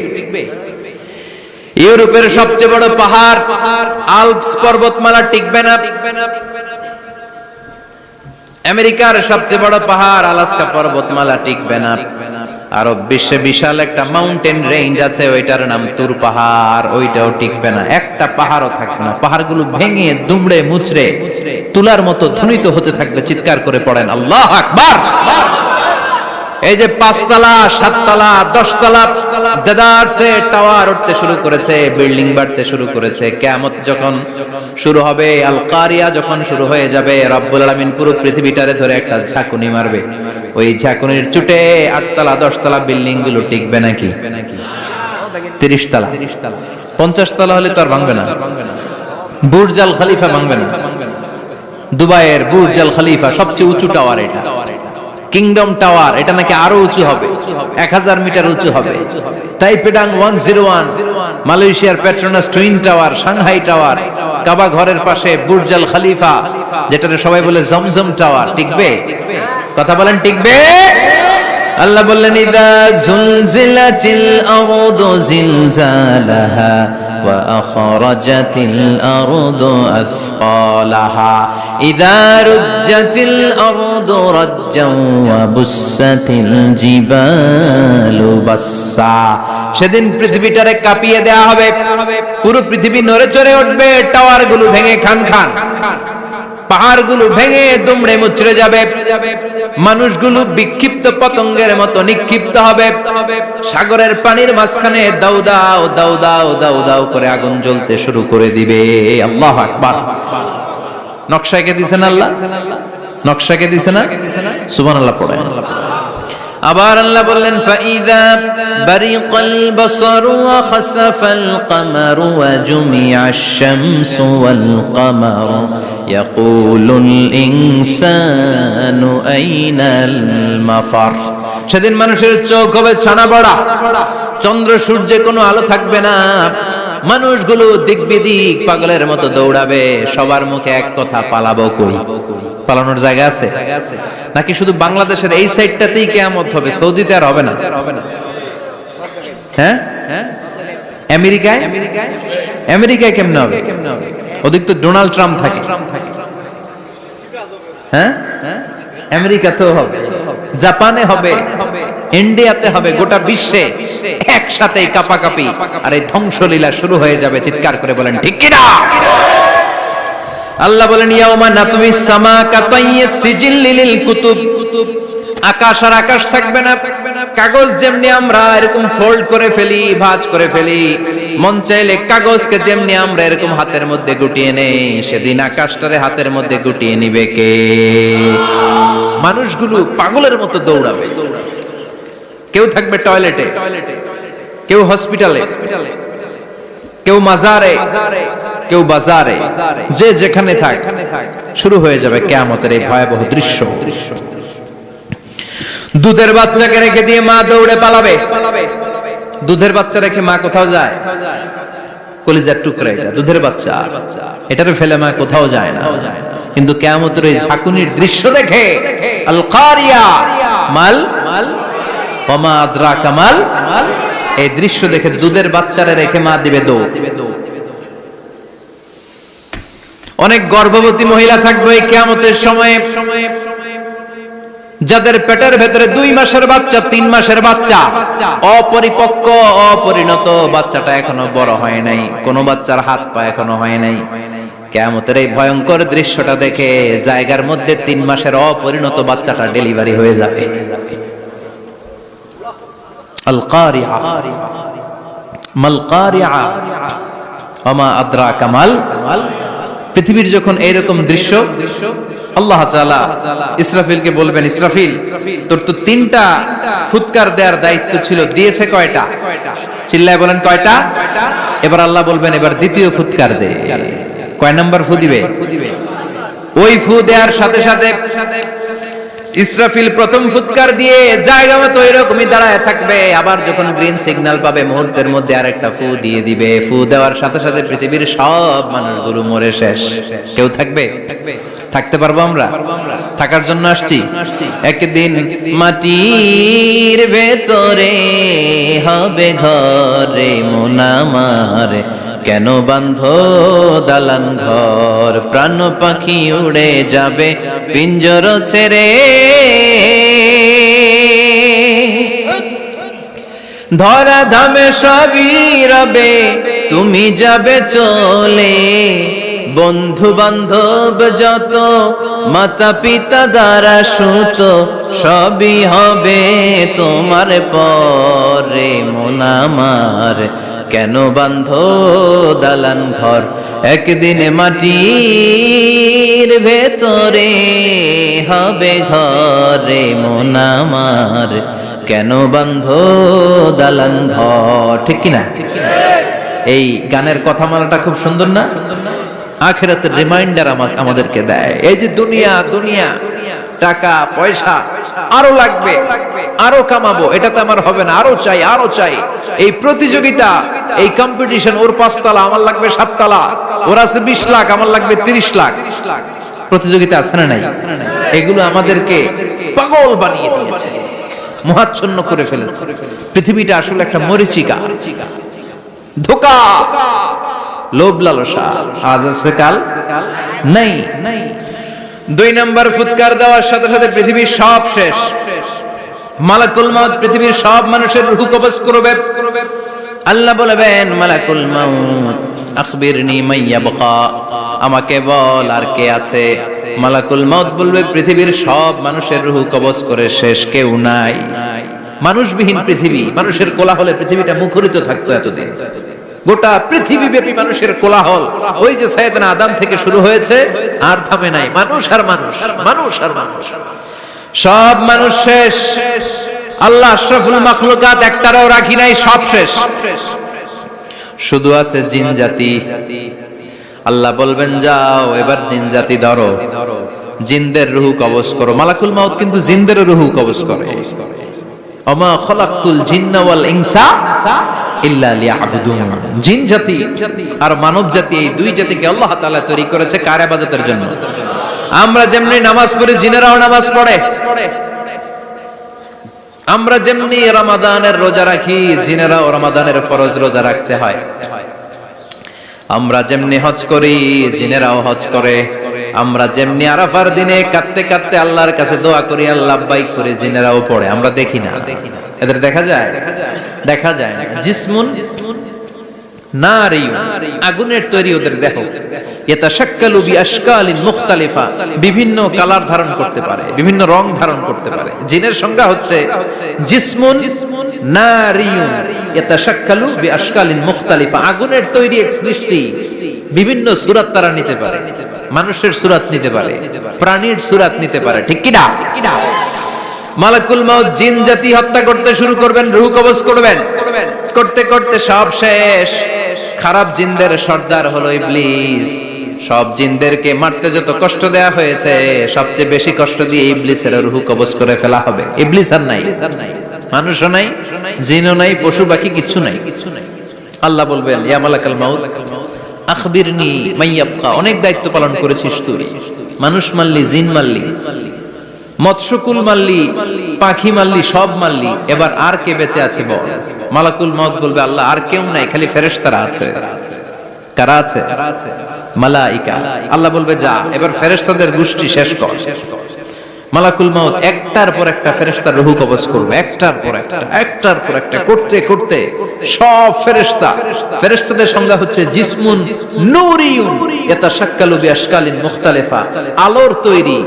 [SPEAKER 1] ইউরোপের সবচেয়ে বড় পাহাড় আল্পস পর্বতমালা, টিকবে না। আমেরিকার সবচেয়ে বড় পাহাড় আলাস্কা পর্বতমালা, টিকবে না। আরব বিশ্বে বিশাল একটা মাউন্টেন রেঞ্জ আছে, ওইটার নাম তুর পাহাড়, ওইটাও টিকবে না। একটা পাহাড়ও থাকবে না। পাহাড়গুলো ভেঙে দুমড়ে মুচড়ে তুলার মতো ধ্বনিত হতে থাকবে। চিৎকার করে পড়েন আল্লাহু আকবার। এই যে 5 তলা, 7 তলা, 10 তলা দেদারসে টাওয়ার উঠতে শুরু করেছে, বিল্ডিং বাড়তে শুরু করেছে। কিয়ামত যখন শুরু হবে, আল কারিয়া যখন শুরু হয়ে যাবে, রব্বুল আলামিন পুরো পৃথিবীটারে ধরে একটা ঝাঁকুনি মারবে। ওই ঝাঁকুনির চুটে 8 তলা 10 তলা বিল্ডিং গুলো টিকবে নাকি? 30 তলা 50 তলা হলে তো আর ভাঙবে না। বুর্জ আল খলিফা ভাঙবে না। দুবাইয়ের বুর্জ আল খলিফা সবচেয়ে উঁচু টাওয়ার এটা। কিংডম টাওয়ার, এটা নাকি আরো উঁচু হবে, 1000 মিটার উঁচু হবে। তাইপেডাং 101, মালয়েশিয়ার Petronas twin tower, Shanghai tower, কাবা ঘরের পাশে বুর্জ আল খলিফা, যেটাকে সবাই বলে জমজম টাওয়ার, টিকবে? কথা বলেন টিকবে? আল্লাহ বললেন ইদা জুলজিলাতিল আরদু জিলজালাহা ওয়া আখরাজাতিল আরদু আসকালাহা ইদা রুজ্জাতিল আরদু রাজ্জান ওয়া বুসাতিল জিবালু বাসসা। সেদিন পৃথিবীটারে কাঁপিয়ে দেয়া হবে, পুরো পৃথিবী নড়ে চড়ে উঠবে, টাওয়ারগুলো ভেঙে খান খান, পাহাড়গুলো ভেঙে দুমড়ে মুচড়ে যাবে, মানুষগুলো বিক্ষিপ্ত পতঙ্গের মতো নিক্ষিপ্ত হবে, সাগরের পানির মাঝখানে দাউ দাউ দাউ দাউ দাউ দাউ করে আগুন জ্বলতে শুরু করে দিবে। আল্লাহু আকবার। নকশাকে দিছেন আল্লাহ, নকশাকে দিছে না? সুবহানাল্লাহ পড়েন। আবার আল্লাহ বললেন ফাইদা বারিকাল বাসারু ওয়া খাসাফাল কামারু ওয়া জুমিআশ শামসু ওয়াল কামারু ইয়াকুলুল ইনসানু আইনাল মাফার। সেদিন মানুষের চোখ হবে ছানা বড়া, চন্দ্র সূর্যে কোনো আলো থাকবে না, মানুষগুলো দিক বিদিক পাগলের মতো দৌড়াবে, সবার মুখে এক কথা, পালাবো কই? পালানোর জায়গা আছে নাকি শুধু বাংলাদেশের এই সাইডটাতেই কিয়ামত হবে, সৌদিতে আর হবে না? হ্যাঁ, আমেরিকায়, আমেরিকায় কেমনে হবে? ওদিক তো ডোনাল্ড ট্রাম্প থাকে। হ্যাঁ, আমেরিকাতেও হবে, জাপানে হবে, ইন্ডিয়াতে হবে, গোটা বিশ্বে একসাথে কাপাকাপি আর এই ধ্বংসলীলা শুরু হয়ে যাবে। চিৎকার করে বলেন ঠিক কিনা? আল্লাহ বলেন ইয়াউমা নাতুমিস সামা কাতাইয়িস সিজিল লিল কুতুব। আকাশ আর আকাশ থাকবে না, কাগজ যেমনি আমরা এরকম ফোল্ড করে ফেলি, ভাঁজ করে ফেলি, মন চাইলে কাগজকে যেমনি আমরা এরকম হাতের মধ্যে গুটিয়ে নেই, সেদিন আকাশটারে হাতের মধ্যে গুটিয়ে নিবে কে? মানুষগুলো পাগলের মতো দৌড়াবে, কেউ থাকবে টয়লেটে, কেউ হসপিটালে, কেউ মাজারে, কেউ বাজারে, যে যেখানে থাক, শুরু হয়ে যাবে কিয়ামতের এই ভয়াবহ দৃশ্য। দুধের বাচ্চাকে রেখে দিয়ে মা দৌড়ে পালাবে। দুধের বাচ্চা রেখে মা কোথাও যায়? কলিজার টুকরা এটা, দুধের বাচ্চা, এটারে ফেলে মা কোথাও যায় না। কিন্তু কিয়ামতের এই ঝাঁকুনির দৃশ্য দেখে আল কারিয়া মাল ওয়া মা আদরাকা মাল, এই দৃশ্য দেখে দুধের বাচ্চারে রেখে মা দিবে দৌড়। অনেক গর্ভবতী মহিলা থাকবে এই কিয়ামতের সময়ে, যাদের পেটের ভেতরে 2 মাসের বাচ্চা, 3 মাসের বাচ্চা, অপরিপক্ক অপরিণত, বাচ্চাটা এখনো বড় হয় নাই, কোন বাচ্চার হাত পা এখনো হয় নাই। কিয়ামতের এই ভয়ঙ্কর দৃশ্যটা দেখে জায়গার মধ্যে 3 মাসের অপরিণত বাচ্চাটা ডেলিভারি হয়ে যাবে। আল কারিয়া মাল কারিয়া ওয়া মা আদরাকা মাল। পৃথিবীর যখন এইরকম দৃশ্য, আল্লাহ তাআলা ইসরাফিলকে বলবেন, ইসরাফিল তোর তো 3টা ফুৎকার দেওয়ার দায়িত্ব ছিল, দিয়েছে কয়টা? চিল্লায় বলেন কয়টা? এবার আল্লাহ বলবেন এবার দ্বিতীয় ফুৎকার দে। কয় নাম্বার ফু দিবে? ওই ফু দেওয়ার সাথে সাথে ইসরাফিল প্রথম ফুৎকার দিয়ে জায়গা মতো এরকমই দাঁড়ায় থাকবে, আবার যখন গ্রিন সিগন্যাল পাবে মুহূর্তের মধ্যে আরেকটা ফু দিয়ে দিবে। ফু দেওয়ার সাথে সাথে পৃথিবীর সব মানুষগুলো মরে শেষ, কেউ থাকবে? থাকতে পারবো আমরা? থাকার জন্য আসছি। একদিন মাটির ভেতরে হবে ঘরে মন আমার, কেন বাঁধো দালান ঘর, প্রাণ পাখি উড়ে যাবে পিঞ্জর ছেড়ে, ধরা ধামে সবই রবে তুমি যাবে চলে, বন্ধু বান্ধব যত মাতা পিতা দ্বারা সুত সবই হবে তোমার পরে মন আমার, কেন বাঁধো দালান ঘর, একদিন মাটির ভেতরে হবে ঘরে মন আমার, কেন বাঁধো দালান ঘর। ঠিক কিনা? এই গানের কথামালাটা খুব সুন্দর না? আখিরাতের রিমাইন্ডার আমাদেরকে দেয়। এই যে দুনিয়া দুনিয়া, টাকা পয়সা আরো লাগবে, আরো কামাবো, এটাতে আমার হবে না, আরো চাই আরো চাই। এই প্রতিযোগিতা, এই কম্পিটিশন, ওর 5 তলা আমার লাগবে 7 তলা, ওর আছে 20 লাখ আমার লাগবে 30 লাখ, প্রতিযোগিতা আছে না নাই? এগুলো আমাদেরকে পাগল বানিয়ে দিয়েছে। মোহাচ্ছন্ন করে ফেলেছে। পৃথিবীটা আসলে একটা মরীচিকা, ধোঁকা, লোভ লালসা, আজ আছে কাল নাই। 2 নাম্বার ফুৎকার দেওয়ার সাথে সাথে পৃথিবীর সব শেষ। মালাকুল মাউত পৃথিবীর সব মানুষের রূহ কবজ করবে। আল্লাহ বলবেন, মালাকুল মাউত আখবিরনি মাইয়াবকা, আমাকে বল আর কে আছে। মালাকুল মাউত বলবে, পৃথিবীর সব মানুষের রূহ কবজ করে শেষ, কেউ নাই। মানুষবিহীন পৃথিবী, মানুষের কোলাহলে পৃথিবীটা মুখরিত থাকতো এতদিন। গোটা পৃথিবী ব্যাপী মানুষের কোলাহল, ওই যে সাইয়েদনা আদম থেকে শুরু হয়েছে, আর থামে নাই। মানুষ আর মানুষ, মানুষ আর মানুষ, সব মানুষ শেষ। আল্লাহ আশরাফুল মাখলুকাত একটারও রাখি নাই, সব শেষ। শুধু আছে জিন জাতি। আল্লাহ বলবেন, যাও এবার জিন জাতি ধরো, জিনদের রূহ কবজ করো। মালাকুল মাউত কিন্তু জিনদের রূহ কবজ করে। ওমা খলাকতুল জিন্না ওয়াল ইনসা ইল্লা লিয়াবুদুন। জিন জাতি আর মানব জাতি, এই দুই জাতিকে আল্লাহ তাআলা তৈরি করেছে কার ইবাদতের জন্য। আমরা যেমনি নামাজ পড়ি, জিনেরাও নামাজ পড়ে। আমরা যেমনি রমাদানের রোজা রাখি, জিনেরাও রমাদানের ফরজ রোজা রাখতে হয়। আমরা যেমনি হজ করি, জিনেরাও হজ করে। আমরা যেমনি আরাফার দিনে কাঁদতে কাঁদতে আল্লাহর কাছে দোয়া করি, আল্লাহ লাব্বাইক করে, জিনেরাও পড়ে। আমরা দেখি না, এদের দেখা যায়? দেখা যায় না। জিসমুন নারী, আগুনের তৈরি ওদের দেহ। ইয়াতাশাক্কালু বিআশকালিন মুখতালিফা, বিভিন্ন কালার ধারণ করতে পারে, বিভিন্ন রং ধারণ করতে পারে। জিনের সংজ্ঞা হচ্ছে জিসমুন নারিয়ুন ইয়াতাশাক্কালু বিআশকালিন মুখতালিফা, আগুনের তৈরি এক সৃষ্টি। বিভিন্ন সূরত তারা নিতে পারে, মানুষের সূরত নিতে পারে, প্রাণীর সূরত নিতে পারে, ঠিক কি না? মালাকুল মাউত জিন জাতি হত্যা করতে শুরু করবেন, রূহ কবজ করবেন। করতে করতে সব শেষ। খারাপ জিনদের সর্দার হলো ইবলিস। সব জিনদেরকে মারতে যত কষ্ট দেয়া হয়েছে, সবচেয়ে বেশি কষ্ট দিয়ে ইবলিসের রূহ কবজ করে ফেলা হবে। ইবলিস আর নাই, মানুষও নাই, জিনও নাই, পশু পাখি কিচ্ছু নাই। আল্লাহ বলবেন, ইয়া মালাকুল মাউত আখবিরনি মাইয়াবকা, অনেক দায়িত্ব পালন করেছিস তুই। মানুষ মারলি, জিন মারলি, মৎস্যকুল মারলি, পাখি মারলি, সব মারলি, এবার আর কে বেঁচে আছে বল। মালাকুল মাউত বলবে, আল্লাহ আর কেউ নাই, খালি ফেরেশতারা আছে। কারা আছে? মালাইকা। আল্লাহ বলবে, যা এবার ফেরেশতাদের গোষ্ঠী শেষ কর। মালাকুল মাউত একটার পর একটা ফেরেশতার রূহ কবজ করবে, একটার পর একটা, একটার পর একটা, করতে করতে সব ফেরেশতা। ফেরেশতাদের সংজ্ঞা হচ্ছে জিসমুন নূরিয়ুন ইয়াতাশাক্কালু বিআশকালিন মুখতালিফা, আলোর তৈরি,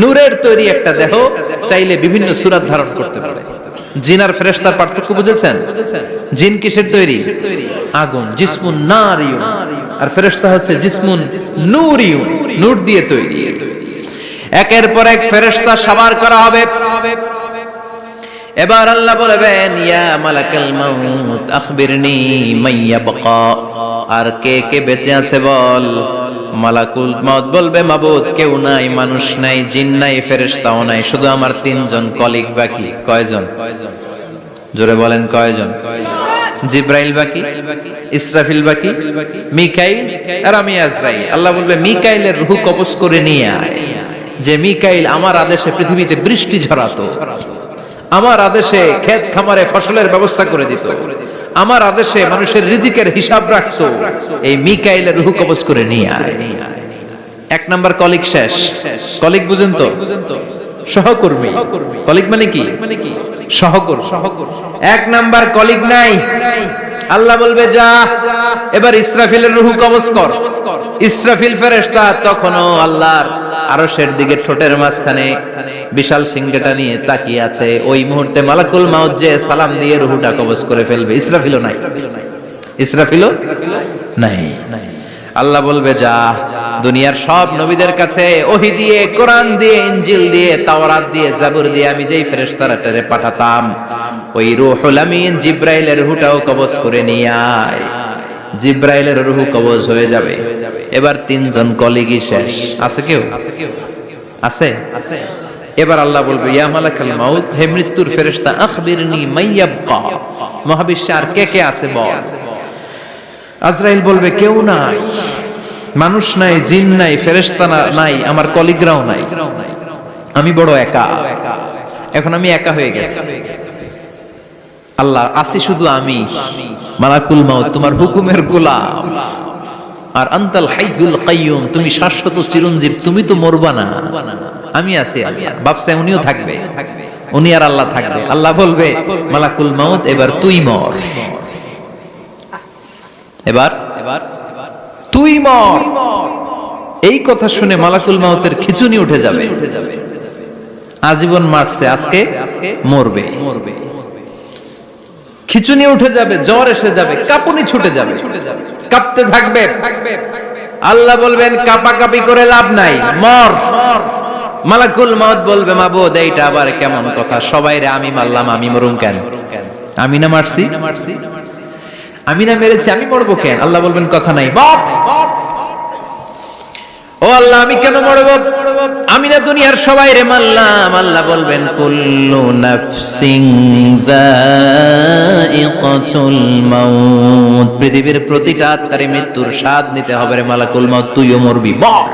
[SPEAKER 1] নূরের তৈরি একটা দেহ, চাইলে বিভিন্ন সূরত ধারণ করতে পারে। জিন আর ফেরেশতার পার্থক্য বুঝেছেন? জিন কিসের তৈরি? আগুন, জিসমুন নারিয়ুন। আর ফেরেশতা হচ্ছে জিসমুন নূরিয়ুন, নূর দিয়ে তৈরি। একের পর এক ফেরেশতা সবার করা হবে। এবার আল্লাহ বলবেন, ইয়া মালাকুল মাউত আখবিরনি মাইয়াবকা, আর কে কে বেঁচে আছে বল। মালাকুল মাউত বলবে, মাবুদ কেউ নাই, মানুষ নাই, জিন নাই, ফেরেশতাও নাই, শুধু আমার 3 জন কলিগ বাকি। কয়জন? জোরে বলেন, কয়জন? জিব্রাইল বাকি, ইসরাফিল বাকি, মিকাইল আর আমি আজরাইল। আল্লাহ বলবে, মিকাইলের রূহ কবজ করে নিয়ে আয়। যে মিকাইল আমার আদেশে পৃথিবীতে বৃষ্টি ঝরাতো, আমার আদেশে ক্ষেত খামারে ফসলের ব্যবস্থা করে দিত, আমার আদেশে মানুষের রিজিকের হিসাব রাখতো, এই মিকাইলের রূহ কবজ করে নিয়ে আয়। 1 নাম্বার কলিগ শেষ। কলিগ বুঝেন তো? সহকর্মী। কলিগ মানে কি? সহকর্মী। 1 নাম্বার কলিগ নাই। আল্লাহ বলবে, যা এবার ইসরাফিলের রূহ কবজ কর। ইসরাফিল ফেরেশতা তখনও আল্লাহর আরশের দিকে ঠোঁটের মাঝখানে বিশাল সিংহটা নিয়ে তাকিয়ে আছে। ওই মুহূর্তে মালাকুল মাউত যে সালাম দিয়ে রূহটা কবজ করে ফেলবে। ইসরাফিলও নাই, ইসরাফিলও নাই। আল্লাহ বলবে, যা দুনিয়ার সব নবীদের কাছে ওহী দিয়ে, কোরআন দিয়ে, ইনজিল দিয়ে, তাওরাত দিয়ে, জাবুর দিয়ে আমি যেই ফেরেশতারে পাঠাতাম, ওই রূহুল আমিন জিব্রাইলের রূহটাও কবজ করে নিয়ে আয়। জিব্রাইলের রূহ কবজ হয়ে যাবে। এবার 3 জন কলিগই শেষ। আছে কেউ? আছে? এবার আল্লাহ বলবে, ইয়া মালাকুল মাউত, হে মৃত্যুর ফেরেশতা, আখবিরনি মাইয়াবকা, মহাবিশ্বে আর কে কে আছে বল। আজরাইল বলবে, কেউ নাই, মানুষ নাই, জিন নাই, ফেরেশতা নাই, আমার কলিগরাও নাই, আমি বড় একা। এখন আমি একা হয়ে গেছি, আল্লাহ আসি শুধু আমি, মালাকুল মাউত তোমার হুকুমের গোলাম, আর আনতাল হাইয়ুল কাইয়ুম তুমি শাশ্বত চিরঞ্জীব, তুমি তো মরবা না, আমি আছি। ভাবছে উনিও থাকবে, উনি আর আল্লাহ থাকবে। আল্লাহ বলবে মালাকুল মাউত এবার তুই মর, এবার তুই মর। এই কথা শুনে মালাকুল মাউতের খিচুনি উঠে যাবে, আজীবন মারছে, আজকে মরবে, খিচুনি উঠে যাবে, জ্বর এসে যাবে, কাঁপুনি ছুটে যাবে, কাঁপতে থাকবে। আল্লাহ বলবেন কাঁপাকাঁপি করে লাভ নাই, মর। মালাকুল মাউত বলবে মাবুদ এইটা আবার কেমন কথা, সবাই রে আমি মারলাম, আমি মরুম কেন? আমি না মারছি, আমি না মেরেছি, আমি মরবো কেন? আল্লাহ বলবেন কথা নাই, বাপ ও আল্লাহ আমি কেন মরবো? আমি না দুনিয়ার সবাই রে মারলাম। আল্লাহ বলবেন কুল্লু নাফসিন যায়িকাতুল মাউত, পৃথিবীর প্রতিটা আত্মারে মৃত্যুর স্বাদ নিতে হবে রে মালাকুল মাউত, তুইও মরবি, মর।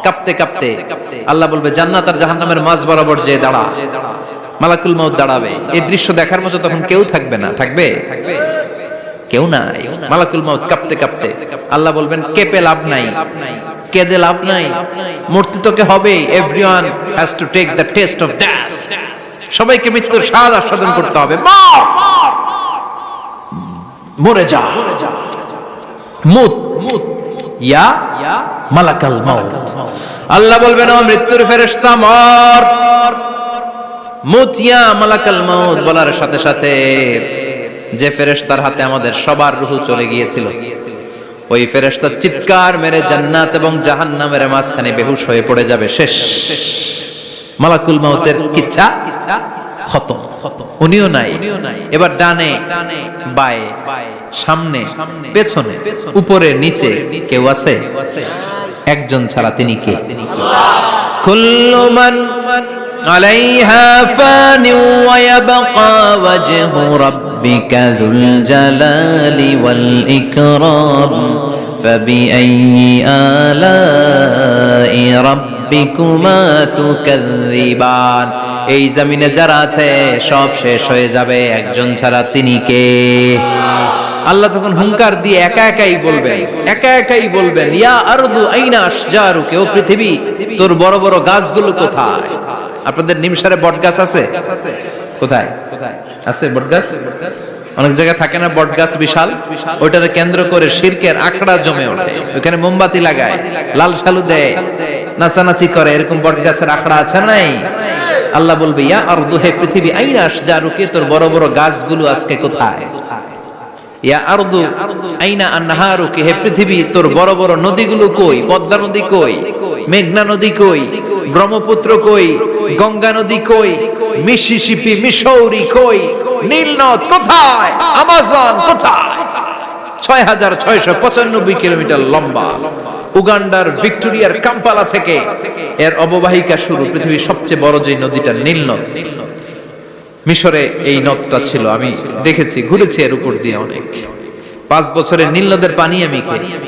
[SPEAKER 1] কাঁপতে কাঁপতে আল্লাহ বলবে জান্নাত আর জাহান্নামের মাঝ বরাবর যে দাঁড়া। মালাকুল মাউত দাঁড়াবে, এই দৃশ্য দেখার মতো তখন কেউ থাকবে না, থাকবে কেউ নাই। মালাকুল মাউত কাঁপতে কাঁপতে আল্লাহ বলবেন কেঁপে লাভ নাই, কেঁদে লাভ নাই, মরতে তোকে হবে। Everyone has to take the test of death, সবাইকে মৃত্যুর স্বাদ আস্বাদন করতে হবে। মরে যা, মুত ইয়া মালাকাল মাউত। আল্লাহ বলবেন ও মৃত্যুর ফেরেশতা মর, মুত ইয়া মালাকাল মাউত। বলার সাথে সাথে যে ফেরেশতার হাতে আমাদের সবার রূহ চলে গিয়েছিল, ওই ফেরেশতা চিৎকার মেরে জান্নাত এবং জাহান্নামের মাঝখানে বেহুশ হয়ে পড়ে যাবে, শেষ। মালাকুল মাউতের কিচ্ছা খতম, উনিও নাই। এবার ডানে বায়ে সামনে পেছনে উপরে নিচে কেউ আছে? একজন ছাড়া, তিনি কে? কুল্লু মান আলাইহা ফানি ওয়া ইয়াবকা ওয়াজহু রাব্বিকা যুল জালালি ওয়াল ইকরাম ফাবিআইয়ি আলাই রাব্বিকুমা তুকাযযিবান। এই জমিনে যারা আছে সব শেষ হয়ে যাবে, একজন ছাড়া, তিনি কে? আল্লাহ তখন হুঙ্কার দিয়ে একা একাই বলবেন ইয়া আরদু আইনা আশজারুকা, ও পৃথিবী তোর বড় বড় গাছগুলো কোথায়? আপনাদের নিমসারে বট গাছ আছে? কোথায় আছে বট গাছ? অনেক জায়গায় থাকে না বট গাছ বিশাল, ওইটাকে কেন্দ্র করে শিরকের আখড়া জমে ওঠে, ওখানে মোমবাতি লাগায়, লাল শালু দেয়, নাচানাচি করে, এরকম বট গাছের আখড়া আছে নাই? আল্লাহ বলবে ইয়া আরদু, হে পৃথিবী, আইনা আশজারুকা, তোর বড় বড় গাছগুলো আজকে কোথায়? ইয়া আরদু আইনা আনহারুকা, হে পৃথিবী তোর বড় বড় নদীগুলো কই? পদ্মা নদী কই? মেঘনা নদী কই? ব্রহ্মপুত্র কই? গঙ্গা নদী কই? মিসিসিপি, মিসৌরি কই? নীল নদ কোথায়? আমাজন কোথায়? 6695 কিলোমিটার লম্বা, উগান্ডার ভিক্টোরিয়ার কাম্পালা থেকে এর অববাহিকা শুরু। পৃথিবীর সবচেয়ে বড় যে নদীটা নীল নদ, মিশরে এই নদটা ছিল, আমি দেখেছি, ঘুরেছি এর উপর দিয়ে অনেক। 5 বছরের নীল নদের পানি আমি খেয়েছি।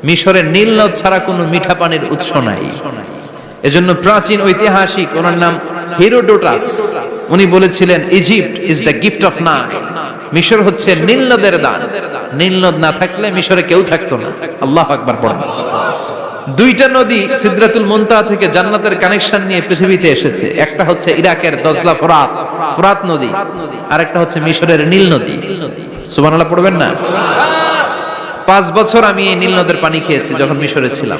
[SPEAKER 1] মিশরের নীল নদ ছাড়া কোনো মিঠা পানির উৎস নাই। এজন্য প্রাচীন ঐতিহাসিক, ওনার নাম হেরোডোটাস, উনি বলেছিলেন Egypt is the gift of Nile, মিশর হচ্ছে নীল নদের দান। নীল নদ না থাকলে মিশরে কেউ থাকতো না। আল্লাহু আকবার পড়ুন। দুইটা নদী সিদরাতুল মুনতাহা থেকে জান্নাতের কানেকশন নিয়ে পৃথিবীতে এসেছে। একটা হচ্ছে ইরাকের দজলা ফোরাত নদী, আর একটা হচ্ছে মিশরের নীল নদী। সুবহানাল্লাহ পড়বেন না? 5 বছর আমি এই নীল নদের পানি খেয়েছি যখন মিশরে ছিলাম।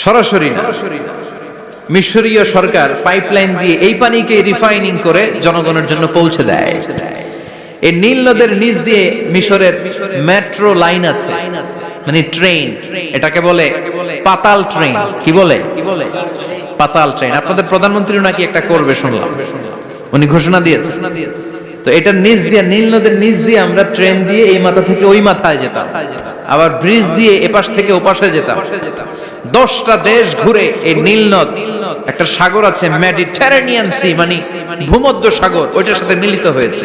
[SPEAKER 1] সরাসরি না, মিশরীয় সরকার পাইপলাইন দিয়ে এই পানিকে রিফাইনিং করে জনগণের জন্য পৌঁছে দেয়। এই নীল নদের নিচ দিয়ে মিশরের মেট্রো লাইন আছে, মানে ট্রেন, এটাকে বলে পাতাল ট্রেন। কি বলে? পাতাল ট্রেন। আপনাদের প্রধানমন্ত্রী নাকি একটা করবে শুনলাম, উনি ঘোষণা দিয়েছে। তো এটার নিচ দিয়ে, নীল নদের নিচ দিয়ে আমরা ট্রেন দিয়ে এই মাথা থেকে ওই মাথায় যেতাম, আবার ব্রিজ দিয়ে এপাশ থেকে ওপাশে যেতাম। 10টা দেশ ঘুরে এই নীল নদ, একটা সাগর আছে মেডিটেরেনিয়ান সি, মানে ভূমধ্য সাগর, ওইটার সাথে মিলিত হয়েছে।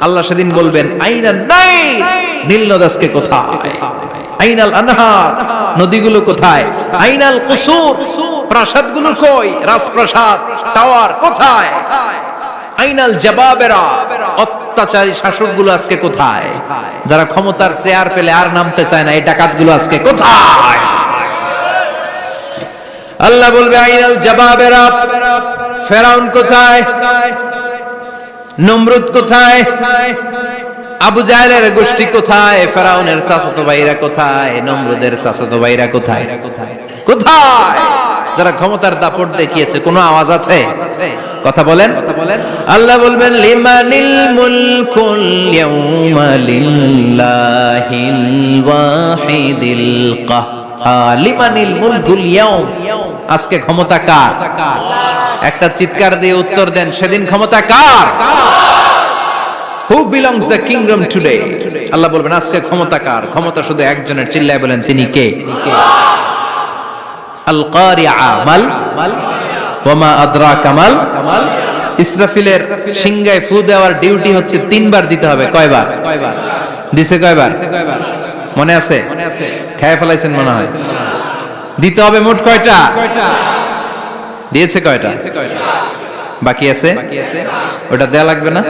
[SPEAKER 1] আল্লাহ সেদিন বলবেন আইনান নাইল, নীল নদ আজকে কোথায়? আইনাল আনহার, নদীগুলো কোথায়? আইনাল কুসুর, প্রাসাদগুলো কই? রাজপ্রাসাদ, টাওয়ার কোথায়? আইনাল জাবাবেরা, অত্যাচারী শাসকগুলো আজকে কোথায়? যারা ক্ষমতার চেয়ার পেলে আর নামতে চায় না, এই ডাকাতগুলো আজকে কোথায়? আল্লাহ বলবে আইনাল জাবাবেরা, ফেরাউন কোথায়? নমরুদ কোথায়? আবু জাহেলের গোষ্ঠী কোথায়? ফেরাউনের চাচাতো ভাইরা কোথায়? নমরুদের চাচাতো ভাইরা কোথায়? কোথায়? যারা ক্ষমতার দাপট দেখিয়েছে, কোনো আওয়াজ আছে? কথা বলেন। আল্লাহ বলবেন লিমানিল মুলকুল ইয়াউমা লিল্লাহিল ওয়াহিদিল কাহ্হার। লিমানিল মুলকুল ইয়াউম, আজকে ক্ষমতা কার? একটা চিৎকার দিয়ে উত্তর দেন, সেদিন ক্ষমতা কার? Who belongs the kingdom today? আল্লাহ বলবেন আজকে ক্ষমতা কার? ক্ষমতা শুধু একজনের, চিল্লায় বলেন তিনি কে? আল কারিআ মাল ওয়ামা আদরাকা মাল। ইসরাফিলের সিংহায় ফু দেওয়ার ডিউটি হচ্ছে 3 বার দিতে হবে। কয়বার দিছে? কয়বার মনে আছে? খেয়ে ফেলাইছেন মনে হয়। দিতে হবে মোট কয়টা? দিয়েছে কয়টা? বাকি আছে, ওটা দেয়া লাগবে না?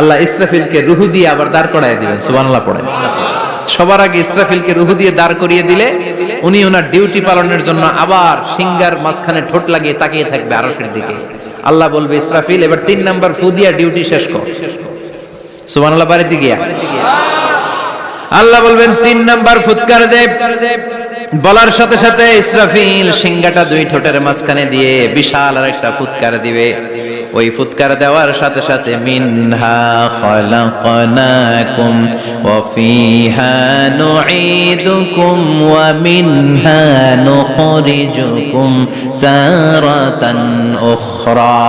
[SPEAKER 1] আল্লাহ ইসরাফিলকে রুহু দিয়ে আবার দাঁড় করায় দিবেন। সুবহানাল্লাহ পড়ে। সবার আগে ইসরাফিলকে রুহু দিয়ে দাঁড় করিয়ে দিলে উনি ওনার ডিউটি পালনের জন্য আবার সিংহার মাঝখানে ঠোঁট লাগিয়ে তাকিয়ে থাকবে আরশের দিকে। আল্লাহ বলবে ইসরাফিল এবার 3 নাম্বার ফু দিয়া ডিউটি শেষ কর। সুবহানাল্লাহ বাড়িতে গিয়া আল্লাহ বলবেন 3 নাম্বার ফুৎকার দে। বলার সাথে সাথে ইসরাফিল সিংহাটা 2 ঠোঁটের মাঝখানে দিয়ে বিশাল আরেকটা ফুৎকার দিবে। ওই ফুৎকার দেওয়ার সাথে সাথে মিনহা খালাকনাকুম ওয়া ফিহা নুঈদুকুম ওয়া মিনহা নুখরিজুকুম তারাতান উখরা।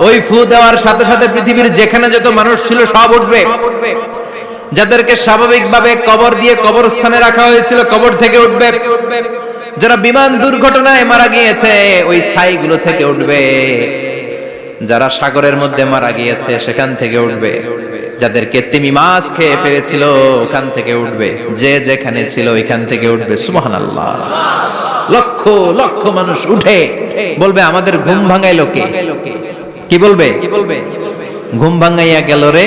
[SPEAKER 1] ওই ফু দেওয়ার সাথে সাথে পৃথিবীর যেখানে যত মানুষ ছিল সব উঠবে। যাদেরকে স্বাভাবিকভাবে কবর দিয়ে কবরস্থানে রাখা হয়েছিল কবর থেকে উঠবে। যারা বিমান দুর্ঘটনায় মারা গিয়েছে ওই ছাইগুলো থেকে উঠবে। যারা সাগরের মধ্যে মারা গিয়েছে সেখান থেকে উঠবে। যাদেরকে তিমি মাছ খেয়ে ফেলেছিল ওখান থেকে উঠবে। যে যেখানে ছিল ওইখান থেকে উঠবে। সুবহানাল্লাহ। লক্ষ লক্ষ মানুষ উঠে বলবে আমাদের ঘুম ভাঙাইলো কে? কি বলবে? ঘুম ভাঙাইয়া গেল রে,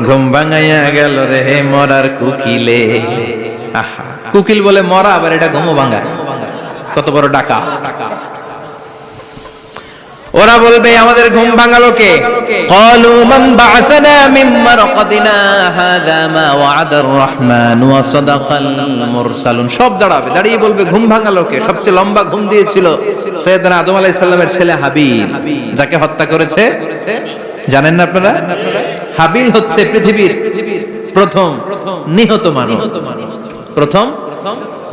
[SPEAKER 1] ঘুম ভাঙাইয়া গেল রে মরার কুকিলে। আহা, কুকিল বলে মরা, আবার এটা ঘুমো ভাঙা। কত বড় ডাকা। ওরা বলবে আমাদের ঘুম ভাঙালো কে? ক্বালু মান বা'আসানা মিন মারকাদিনা হাযা মা ওয়া'আদার রহমান ওয়া সাদাকাল মুরসালুন। সব দাঁড়াবে, দাঁড়িয়ে বলবে ঘুম ভাঙালো কে? সবচেয়ে লম্বা ঘুম দিয়েছিল সাইয়েদনা আদম আলাইহিস সালামের ছেলে হাবিল, যাকে হত্যা করেছে জানেন না আপনারা? হাবিল হচ্ছে পৃথিবীর প্রথম নিহত মানব। প্রথম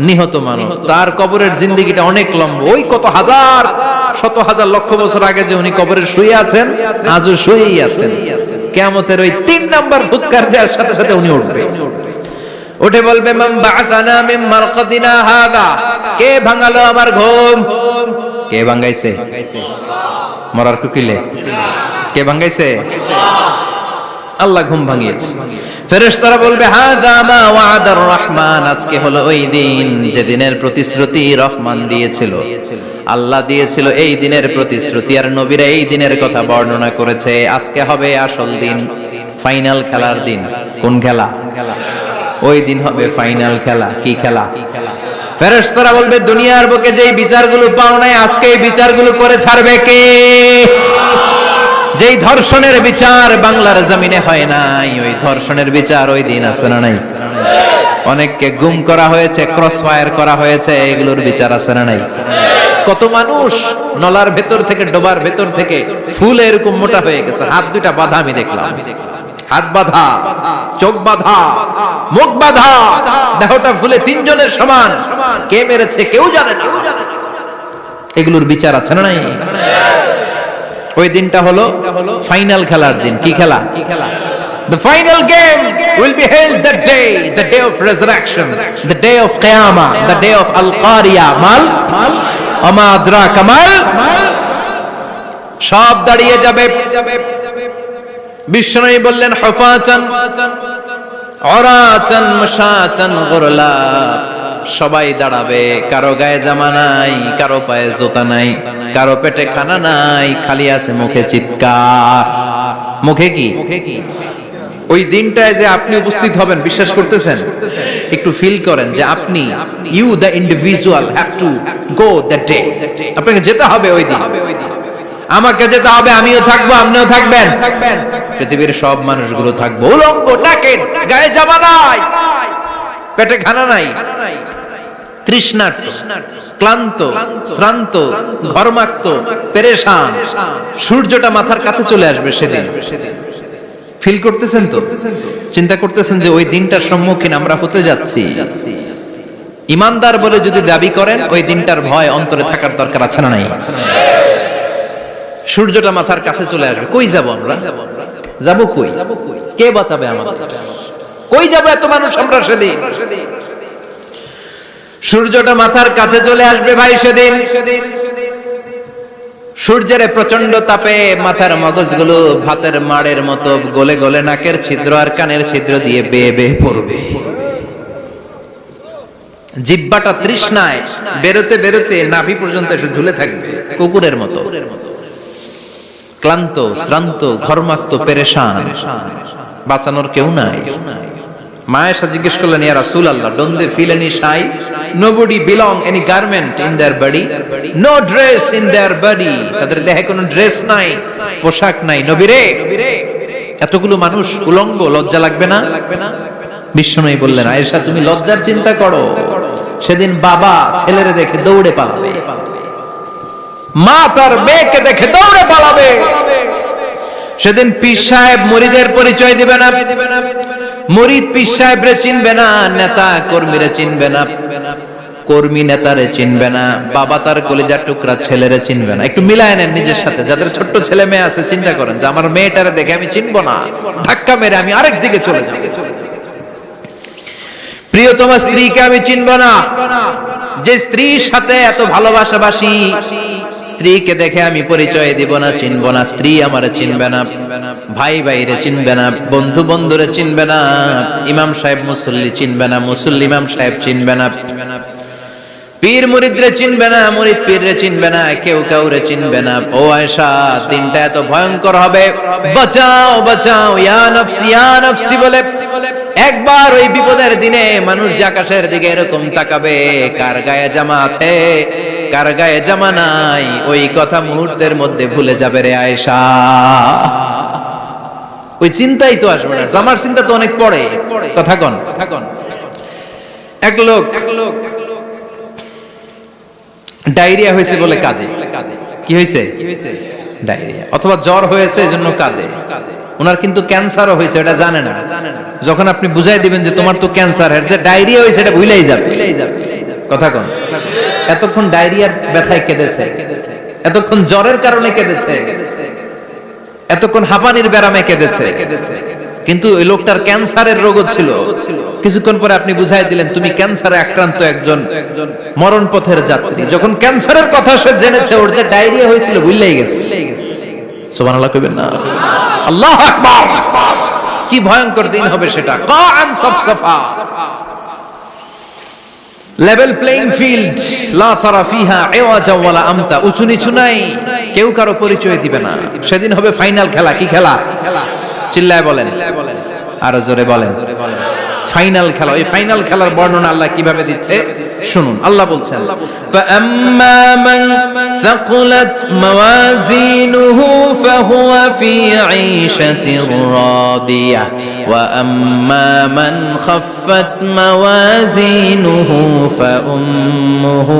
[SPEAKER 1] নিহত মানব। তার কবরের জিন্দেগিটা অনেক লম্বা। ওই কত হাজার শত হাজার লক্ষ বছর আগে যে উনি কবরে শুয়ে আছেন, আজও শুয়েই আছেন। কিয়ামতের ওই 3 নাম্বার ফুৎকার দেওয়ার সাথে সাথে উনি উঠবে। উঠে বলবে মান বা'আসানা মিন মারকাদিনা হাযা। কে ভাঙালো আমার ঘুম? কে ভাঙাইছে? মরার কুকিলে কে ভাঙাইছে? আল্লাহ ঘুম ভাঙিয়েছে। ফেরেশতারা বলবে হাযা মা ওয়া'আদার রহমান। আজকে হলো ওই দিন যে দিনের প্রতিশ্রুতি রহমান দিয়েছিল, আল্লাহ দিয়েছিল। এই দিনের প্রতিশ্রুতি আর নবীরা এই দিনের কথা বর্ণনা করেছে। আজকে হবে আসল দিন, ফাইনাল খেলার দিন। কোন খেলা? ওই দিন হবে ফাইনাল খেলা। কি খেলা? ফেরেশতারা বলবে দুনিয়ার বুকে যেই বিচারগুলো পাও নাই আজকে এই বিচারগুলো করে ছাড়বে কে? যেই ধর্ষণের বিচার বাংলার জমিনে হয় নাই, ওই ধর্ষণের বিচার ওই দিন আছে না নাই? অনেককে গুম করা হয়েছে, ক্রস ফায়ার করা হয়েছে, এগুলোর বিচার আছে না নাই? কত মানুষ নলার ভেতর থেকে, ডোবার ভেতর থেকে ফুল এরকম মোটা হয়ে গেছে, হাত দুটা বাঁধা আমি দেখলাম। হাত বাঁধা, চোখ বাঁধা, মুখ বাঁধা, দেহটা ফুলে 3 জনের সমান। কে মেরেছে কেউ জানে না। এগুলোর বিচার আছে না নাই? ওই দিনটা হলো ফাইনাল খেলার দিন। কি খেলা? The final game will be held that day, the day of resurrection, the day of Qiyamah, the day of Al-Qari'ah. Mal Ama adraka mal। সব দাঁড়িয়ে যাবে। বিষ্ণু বললেন হুফাতান উরাতান মাশাতান গুরলা। সবাই দাঁড়াবে, কারো গায়ে জামা নাই, কারো পায়ে জুতা নাই, কারো পেটে খানা নাই, খালি আছে মুখে চিৎকার। মুখে কি? ওই দিনটায় যে আপনি উপস্থিত হবেন, বিশ্বাস করতেছেন? একটু ফিল করেন যে আপনি, you the individual have to go that day. আপনাকে যেতে হবে ওই দিন, আমাকে যেতে হবে, আমিও থাকবো, আপনিও থাকবেন, পৃথিবীর সব মানুষগুলো থাকবো উলঙ্গ, নাকেড, গায়ে জামা নাই, পেটে খানা নাই, তৃষ্ণার্ত, ক্লান্ত, শ্রান্ত, ঘর্মাক্ত, পেরেশান। সূর্যটা মাথার কাছে চলে আসবে সেদিন। ফিল করতেছেন তো? চিন্তা করতেছেন যে ওই দিনটার সম্মুখীন আমরা হতে যাচ্ছি। ইমানদার বলে যদি দাবি করেন, ওই দিনটার ভয় অন্তরে থাকার দরকার আছে না নাই? সূর্যটা মাথার কাছে চলে আসবে, কই যাব আমরা? যাব কই? কে বাঁচাবে আমাদের? কই যাব এত মানুষ আমরা সেদিন? সূর্যটা মাথার কাছে চলে আসবে ভাই সেদিন। সূর্যের প্রচন্ড তাপে মাথার মগজগুলো ভাতের মাড়ের মতো গলে গলে নাকের ছিদ্র আর কানের ছিদ্র দিয়ে বেয়ে বেয়ে পড়বে। জিহ্বাটা তৃষ্ণায় বেরোতে বেরোতে নাভি পর্যন্ত এসে ঝুলে থাকবে কুকুরের মতো। ক্লান্ত, শ্রান্ত, ঘর্মাক্ত, পেরেশান, বাঁচানোর কেউ নাই। মায়েশা জিজ্ঞেস করলেন, ইয়া রাসূলুল্লাহ, don't they feel any shy? Nobody belong any garment in their body, no dress in their body. তাদের দেহে কোনো ড্রেস নাই, পোশাক নাই। নবী রে, এতগুলো মানুষ উলঙ্গ, লজ্জা লাগবে না? বিশ্বনবী বললেন, আয়েশা তুমি লজ্জার চিন্তা করো, সেদিন বাবা ছেলেরে দেখে দৌড়ে পালাবে, মা তার মেয়েকে দেখে দৌড়ে পালাবে। সেদিন পীর সাহেব মুরিদের পরিচয় দিবে না, মুরিদ পীর সাহেবরে চিনবে না, নেতা কর্মীরে চিনবে না, কর্মী নেতারে চিনবে না, বাবা তার কলিজার টুকরা ছেলেরে চিনবে না। একটু মিলায় নেন নিজের সাথে। যাদের ছোট্ট ছেলে মেয়ে আছে, চিন্তা করেন যে আমার মেয়েটারে দেখে আমি চিনবো না, ধাক্কা মেরে আমি আরেক দিকে চলে যাব। প্রিয়তমা স্ত্রীকে আমি চিনবো না, যে স্ত্রীর সাথে এত ভালোবাসাবাসি, স্ত্রীকে দেখে আমি পরিচয় দিব না, চিনবো না। স্ত্রী আমারে চিনবে না, ভাই ভাইরে চিনবে না, বন্ধু বন্ধুরে চিনবে না, ইমাম সাহেব মুসল্লি চিনবে না, মুসল্লি ইমাম সাহেব চিনবে না, পীর মুরিদরে চিনবে না, মুরিদ পীররে চিনবে না, কেউ কাউরে চিনবে না। ও আয়েশা, দিনটা এত ভয়ঙ্কর হবে, বাঁচাও বাঁচাও, ইয়া নফসি ইয়া নফসি বলে একবার ওই বিপদের দিনে মানুষ যে আকাশের দিকে এরকম তাকাবে, কার গায়ে জামা আছে, কার গায়ে জামা নাই, ওই কথা মুহূর্তের মধ্যে ভুলে যাবে রে আয়েশা। ওই চিন্তাই তো আসবে না, জামার চিন্তা তো অনেক পরে। কথা কন। এক লোক ডায়রিয়া হয়েছে বলে কাঁদে। কি হয়েছে? ডায়রিয়া, অথবা জ্বর হয়েছে এজন্য কাঁদে। ওনার কিন্তু ক্যান্সারও হয়েছে, এটা জানে না। যখন আপনি বুঝাই দিবেন যে তোমার তো ক্যান্সার, যে ডায়রিয়া হয়েছে এটা ভুলেই যাবে। কথা কন। এতক্ষণ ডায়রিয়ার ব্যথায় কেঁদেছে, এতক্ষণ জ্বরের কারণে কেঁদেছে, এতক্ষণ হাঁপানির ব্যারামে কেঁদেছে, কিন্তু ওই লোকটার ক্যান্সারের রোগও ছিল। কিছুক্ষণ পরে আপনি বুঝাই দিলেন তুমি ক্যান্সারে আক্রান্ত একজন মরণ পথের যাত্রী। যখন ক্যান্সারের কথা সে জেনেছে, ওর যে ডায়রিয়া হয়েছিল ভুলেই গেছে। সুবহানাল্লাহ কইবেন না? আল্লাহু আকবার। কি ভয়ঙ্কর দিন হবে সেটা। কাআন সাফসাফা, লেভেল প্লেইং ফিল্ড, লা তারা ফিহা আওয়াজা ওয়ালা আমতা, উঁচু নিচু নাই, কেউ কারো পরিচয় দিবে না। সেদিন হবে ফাইনাল খেলা। কি খেলা? চিল্লায় বলেন, আরো জোরে বলেন, ফাইনাল খেলা। ওই ফাইনাল খেলার বর্ণনা আল্লাহ কিভাবে দিচ্ছে শুনুন। আল্লাহ বলছেন, ফাআম্মা মান সাকুলাত মাওয়াজিনুহু ফাহুয়া ফি আইশাতির রাদিয়া ওয়া আম্মা মান খাফফাত মাওয়াজিনুহু ফাউম্মুহু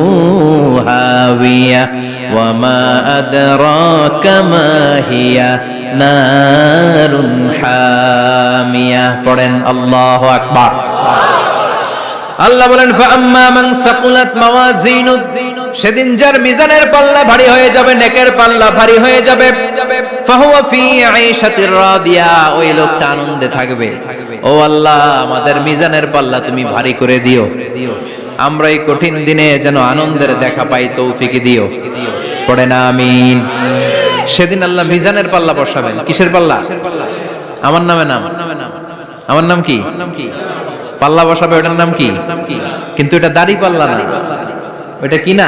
[SPEAKER 1] হাওিয়া ওয়া মা আদরাকা মা হিয়া নারুন হামিয়া। পড়েন আল্লাহু আকবার। আল্লাহ বলেন, ফাআম্মা মান সাকুলাত মাওয়াজিনু, সেদিন যার মিজানের পাল্লা ভারী হয়ে যাবে, নেকের পাল্লা ভারী হয়ে যাবে, ফাহুয়া ফি আইশাতির রাদিয়া, ওই লোকটা আনন্দে থাকবে। ও আল্লাহ, আমাদের মিজানের পাল্লা তুমি ভারী করে দিও, আমরা এই কঠিন দিনে যেন আনন্দের দেখা পাই, তৌফিক দিও। পড়েন আমিন। সেদিন আল্লাহ মিজানের পাল্লা বসাবেন। কিসের পাল্লা? আমার নামে নাম। আমার নাম কি? পাল্লা বসাবে, ওটার নাম কি? কিন্তু এটা দাড়ি পাল্লা না, ওটা কি না,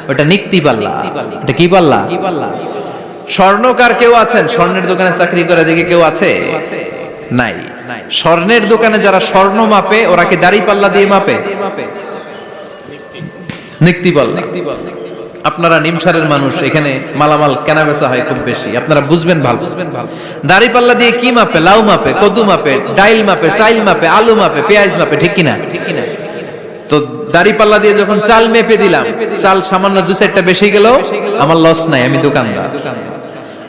[SPEAKER 1] ওটা নিক্তি পাল্লা। এটা কি পাল্লা? স্বর্ণকার কেউ আছেন? স্বর্ণের দোকানে চাকরি করে দেখে কেউ আছে? নাই। স্বর্ণের দোকানে যারা স্বর্ণ মাপে ওরা কি দাড়ি পাল্লা দিয়ে মাপে? নিক্তি পাল্লা। আপনারা নিমসারের মানুষ, এখানে মালামাল কেনা বেচা হয় খুব বেশি, আপনারা বুঝবেন ভালো। দাড়ি পাল্লা দিয়ে কি মাপে? লাউ মাপে, কদু মাপে, ডাইল মাপে, চাইল মাপে, আলু মাপে, পেঁয়াজ মাপে, ঠিক কিনা? তো দাড়ি পাল্লা দিয়ে যখন চাল মেপে দিলাম, চাল সামান্য 2-4টা বেশি গেল, আমার লস নাই, আমি দোকানদার।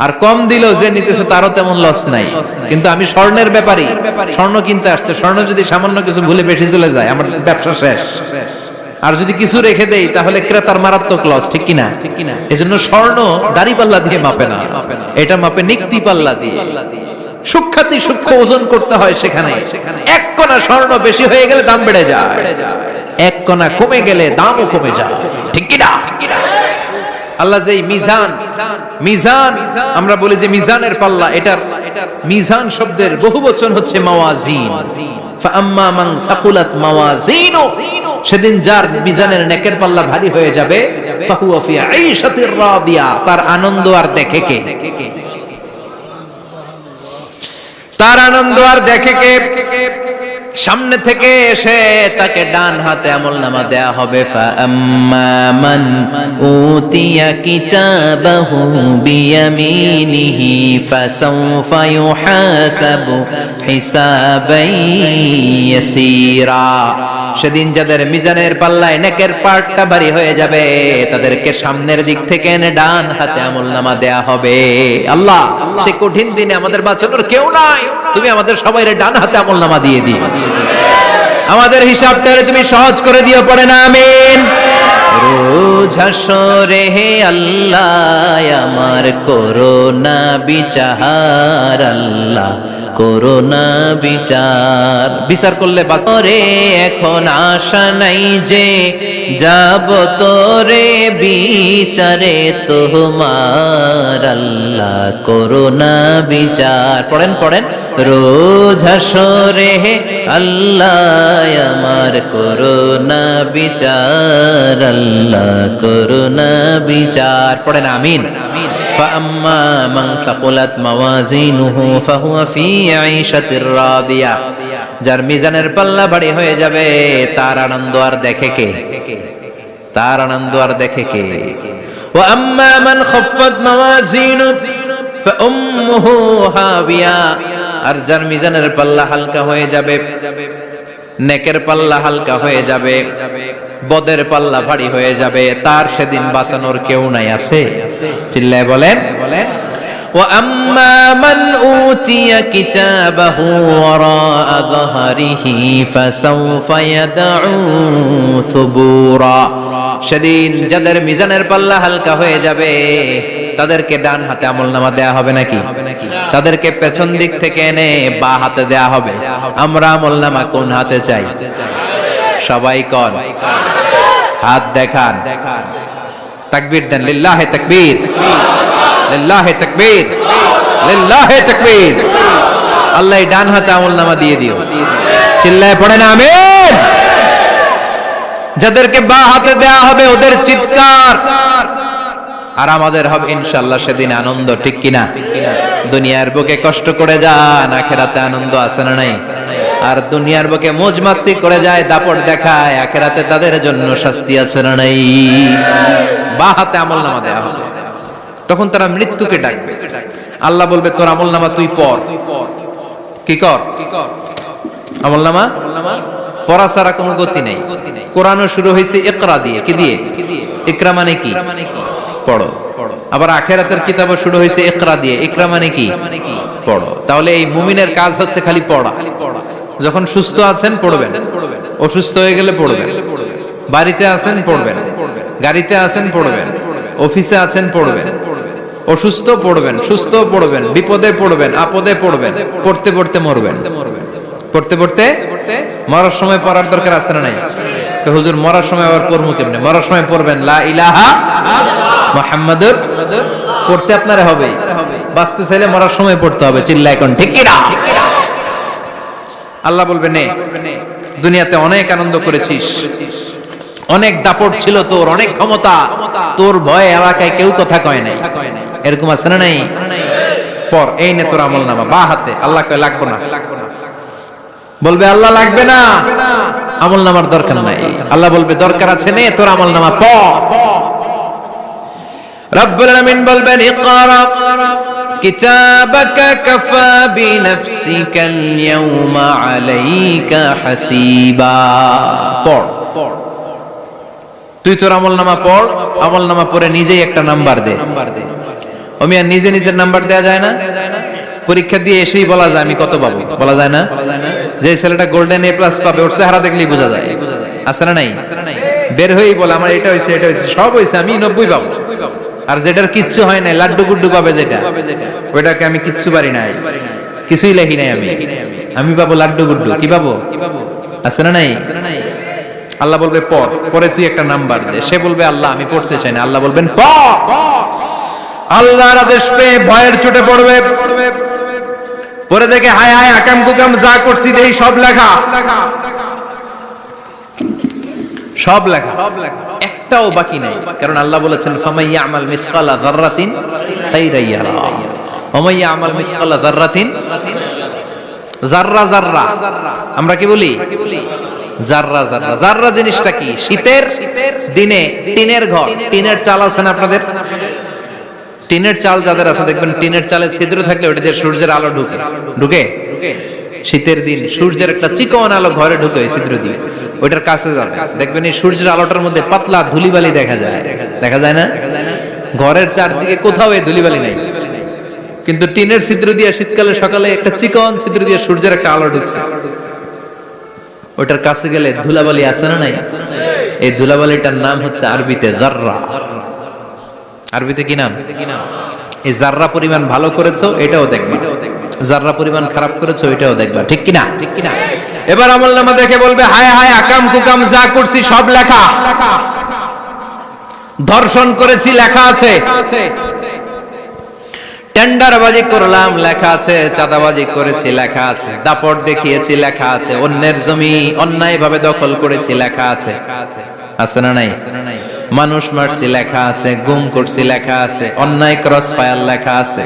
[SPEAKER 1] আর কম দিল যে নিতেছে তারও তেমন লস নাই, কিন্তু আমি স্বর্ণের ব্যাপারী, স্বর্ণ কিনতে আসছে, স্বর্ণ যদি সামান্য কিছু ভুলে বেশি চলে যায় আমার ব্যবসা শেষ। আর যদি কিছু রেখে দেই তাহলে ক্রেতার মারাত্মক লস, ঠিক কিনা? এজন্য স্বর্ণ দাড়ি পাল্লা দিয়ে মাপে না, এটা মাপে নিক্তি পাল্লা দিয়ে। সূক্ষ্মাতি সূক্ষ্ম ওজন করতে হয় সেখানে। এক কণা স্বর্ণ বেশি হয়ে গেলে দাম বেড়ে যায়, এক কণা কমে গেলে দামও কমে যায়, ঠিক কিনা? আল্লাহ যে মিজান, মিজান আমরা বলি যে মিজানের পাল্লা, এটার মিজান শব্দের বহুবচন হচ্ছে মাওয়াজিন। ফাআম্মা মান সাকুলাত মাওয়াজিনু, সেদিন যার মিজানের নেকের পাল্লা ভারী হয়ে যাবে, ফাহুয়া ফি আইশাতির রাদিয়া, তার আনন্দ আর দেখে কে? তার আনন্দ আর দেখে কে? সামনে থেকে এসে তাকে ডান হাতে আমলনামা দেয়া হবে। ফাআম্মা মান উতিয়া কিতাবাহু বিয়ামিনিহি ফাসাউফা ইউহাসাবু হিসাবান ইয়াসীরা, সেদিন যাদের মিজানের পাল্লায় নেকের পার্টটা ভারী হয়ে যাবে তাদেরকে সামনের দিক থেকে এনে ডান হাতে আমলনামা দেয়া হবে। আল্লাহ, সে কঠিন দিনে আমাদের বাঁচানোর কেউ নাই, তুমি আমাদের সবাইরে ডান হাতে আমলনামা দিয়ে দিও, আমাদের হিসাবটা তুমি সহজ করে দিও, পড়ে না আমিন। রোজ হাসরে হে আল্লাহ আমার করোনা বিচার, আল্লাহ করোনা বিচার, বিচার করলে বাসরে এখন আশা নাই যে যাব তোরে বিচারে তোমার, আল্লাহ করোনা বিচার। পড়েন পড়েন, রোজ হাসরে হে আল্লাহ আমার করোনা বিচার, আল্লাহ করোনা বিচার, পড়েন আমিন। فأما من ثقلت موازينه فهو في عيشة راضية, যার মিজানের পাল্লা ভারী হয়ে যাবে তার আনন্দ আর দেখে কে? তার আনন্দ আর দেখে কে? وأما من خفت موازينه فأمه هاوية, আর যার মিজানের পাল্লা হালকা হয়ে যাবে, নেকের পাল্লা হালকা হয়ে যাবে, বদের পাল্লা ভারী হয়ে যাবে, তার সেদিন বাঁচানোর কেউ নাই। আছে? চিল্লায় বলেন। وَأَمَّا مَنْ أُوتِيَ كِتَابَهُ وَرَاءَ ظَهْرِهِ فَسَوْفَ يَدْعُو ثُبُورًا, সেদিন যাদের মিজানের পাল্লা হালকা হয়ে যাবে তাদেরকে ডান হাতে আমলনামা দেয়া হবে নাকি? তাদেরকে পেছন দিক থেকে এনে বা হাতে দেয়া হবে। আমরা আমলনামা কোন হাতে চাই? সবাই কোন হাত দেখান, তাকবীর দেন, লিল্লাহি তাকবীর, লিল্লাহি তাকবীর, লিল্লাহি তাকবীর। আল্লাহ ডান হাতে আমলনামা দিয়ে দিও, চিল্লায় পড়েন আমিন। যাদেরকে বা হাতে দেয়া হবে ওদের চিৎকার, আর আমাদের হবে ইনশাআল্লাহ সেদিন আনন্দ, ঠিক কিনা? দুনিয়ার বুকে কষ্ট করে যান, আখিরাতে আনন্দ আছে না নাই? আর দুনিয়ার বুকে মौज মাস্তি করে যায়, দাপট দেখায়, আখিরাতে তাদের জন্য শাস্তি আছে না নাই? বা হাতে আমলনামা দেয়া হবে, তখন তারা মৃত্যুকে ডাকবে। আল্লাহ বলবে তোর আমলনামা তুই পড়। কি কর? আমলনামা পড়া ছাড়া কোনো গতি নেই। কোরআনও শুরু হয়েছে ইকরা দিয়ে। কি দিয়ে? ইকরা মানে কি? পড়ো। আবার আখিরাতের কিতাবও শুরু হয়েছে ইকরা দিয়ে। ইকরা মানে কি? পড়ো। তাহলে এই মুমিনের কাজ হচ্ছে খালি পড়া। যখন সুস্থ আছেন পড়বেন, অসুস্থ হয়ে গেলে পড়বেন, বাড়িতে আছেন পড়বেন, গাড়িতে আছেন পড়বেন, অফিসে আছেন পড়বেন, অসুস্থ পড়বেন, সুস্থ পড়বেন, বিপদে পড়বেন, আপদে পড়বেন, পড়তে পড়তে মরবেন, পড়তে পড়তে মরার সময় পড়ার দরকার আছে না নাই? তো হুজুর মরার সময় আবার পড়বো কেমনে? মরার সময় পড়বেন লা ইলাহা মুহাম্মাদুর, পড়তে আপনারা হবে, বাঁচতে চাইলে মরার সময় পড়তে হবে। চিল্লা এখন ঠিক কিনা? আল্লাহ বলবে নে দুনিয়াতে অনেক আনন্দ করেছিস, অনেক দাপট ছিল তোর, অনেক ক্ষমতা, তোর ভয়ে এলাকায় কেউ কথা কয় নাই, এরকম আছে না নাই? পর এই নে তোর আমল নামা বা হাতে। আল্লাহ কয় লাগবে না। বলবে আল্লাহ লাগবে না, আমল নামার দরকার নাই। আল্লাহ বলবে দরকার আছে, নে তোর আমল নামা পড়। রব্বুল আলামিন বলবেন ইকরা কিতাবাকা কাফা বিনাফসিকাল ইয়াউমা আলাইকা হাসিবা। পড়, তুই তোর আমল নামা পড়। আমল নামা পড়ে নিজেই একটা নাম্বার দে। ও মিয়া, নিজে নিজের নাম্বার দেয়া যায় না? পরীক্ষা দিয়ে এসেই বলা যায় আমি কত পাবো? বলা যায় না? যে ছেলেটা গোল্ডেন এ প্লাস পাবে ওর চেহারা দেখলেই বোঝা যায়, আছে না নাই? বের হয়েই বলে আমার এটা হয়েছে, এটা হয়েছে, সব হয়েছে, আমি 90 পাবো। আর যেটার কিচ্ছু হয় নাই, লাড্ডু গুড্ডু পাবে যেটা, ওইটাকে আমি কিচ্ছু পারি নাই, কিছুই লেখি নাই, আমি পাবো লাড্ডু গুড্ডু। কি পাবো? আছে না নাই? আল্লাহ বলবে পড়, পরে তুই একটা নাম্বার দে। সে বলবে আল্লাহ আমি পড়তে চাই না। আল্লাহ বলবেন পড়। আল্লাহর আদেশ পেয়ে ভয়ের চোটে পড়বে, পরে দেখে হায় হায় আকাম কুকাম যা করছি দেই সব লেখা, সব লেখা, একটাও বাকি নাই। কারণ আল্লাহ বলেছেন ফামাইয়া আমাল মিসকালা যাররাতিন খাইরান ইয়ারা ওয়া মাইয়া আমাল মিসকালা যাররাতিন, যাররা যাররা আমরা কি বলি? যাররা যাররা। যাররা জিনিসটা কি? শীতের দিনে টিনের ঘর, টিনের চাল আছে না আপনাদের? টিনের চাল যাদের আছে দেখবেন টিনের চালে ছিদ্র থাকলে ওটা দিয়ে সূর্যের আলো ঢুকে ঢুকে শীতের দিন সূর্যের একটা চিকন আলো ঘরে ঢুকে ওই ছিদ্র দিয়ে, ওইটার কাছে যাবে দেখবেন এই সূর্যের আলোটার মধ্যে পাতলা ধুলিবালি দেখা যায়, দেখা যায় না? ঘরের চারদিকে কোথাও এই ধুলিবালি নাই, কিন্তু টিনের ছিদ্র দিয়ে শীতকালে সকালে একটা চিকন ছিদ্র দিয়ে সূর্যের একটা আলো ঢুকছে, ওটার কাছে গেলে ধুলাবালি আছে না নাই? এই ধুলাবালিটার নাম হচ্ছে আরবিতে যাররা। আরবিতে কি নাম? এই যাররা পরিমাণ ভালো করেছো এটাও দেখবা, যাররা পরিমাণ খারাপ করেছো এটাও দেখবা, ঠিক কিনা? ঠিক কিনা? এবার আমলনামা দেখে বলবে হায় হায় আকাম কুকাম যা করছি সব লেখা, ধর্ষণ করেছি লেখা আছে, টেন্ডারবাজি করলাম লেখা আছে, চাঁদাবাজি করেছি লেখা আছে, দাপট দেখিয়েছি লেখা আছে, অন্যের জমি অন্যায়ভাবে দখল করেছি লেখা আছে, আছে না নাই? মানুষ মারছি লেখা আছে, গুম করছি লেখা আছে, অন্যায় ক্রস ফায়ার লেখা আছে,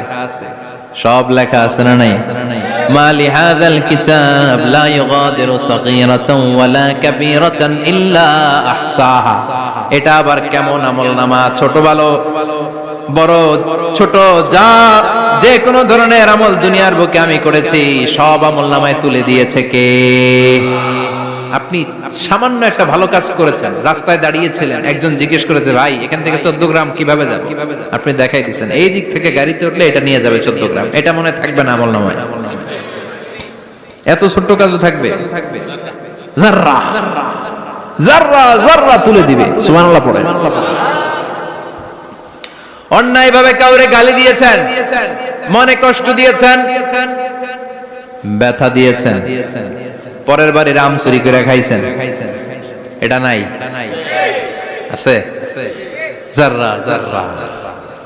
[SPEAKER 1] সব লেখা আছে না নাই? মালি হাযাল কিতাব লা ইউগাদিরু সাগীরাতান ওয়ালা কাবীরাতান ইল্লা আহসাহা। এটা আবার কেমন আমলনামা? ছোট ভালো বড় ছোট যা যে কোনো ধরনের আমল দুনিয়ার বুকে আমি করেছি সব আমলনামায় তুলে দিয়েছে কে? আপনি সামান্য একটা ভালো কাজ করেছেন, রাস্তায় দাঁড়িয়েছিলেন, একজন জিজ্ঞেস করেছে ভাই এখান থেকে 14 গ্রাম কিভাবে যাবে, আপনি দেখাই দিচ্ছেন এই দিক থেকে গাড়িতে উঠলে এটা নিয়ে যাবে 14 গ্রাম, এটা মনে থাকবে না আমলনামায়? এত ছোট্ট কাজও থাকবে? যাররা যাররা যাররা তুলে দিবে। সুবহানাল্লাহ পড়ে। অন্যায় ভাবে কাউরে গালি দিয়েছেন, মনে কষ্ট দিয়েছেন, ব্যথা দিয়েছেন, পরের বাড়ির আম চুরি করে খাইছেন, এটা নাই? আছে? যাররা যাররা।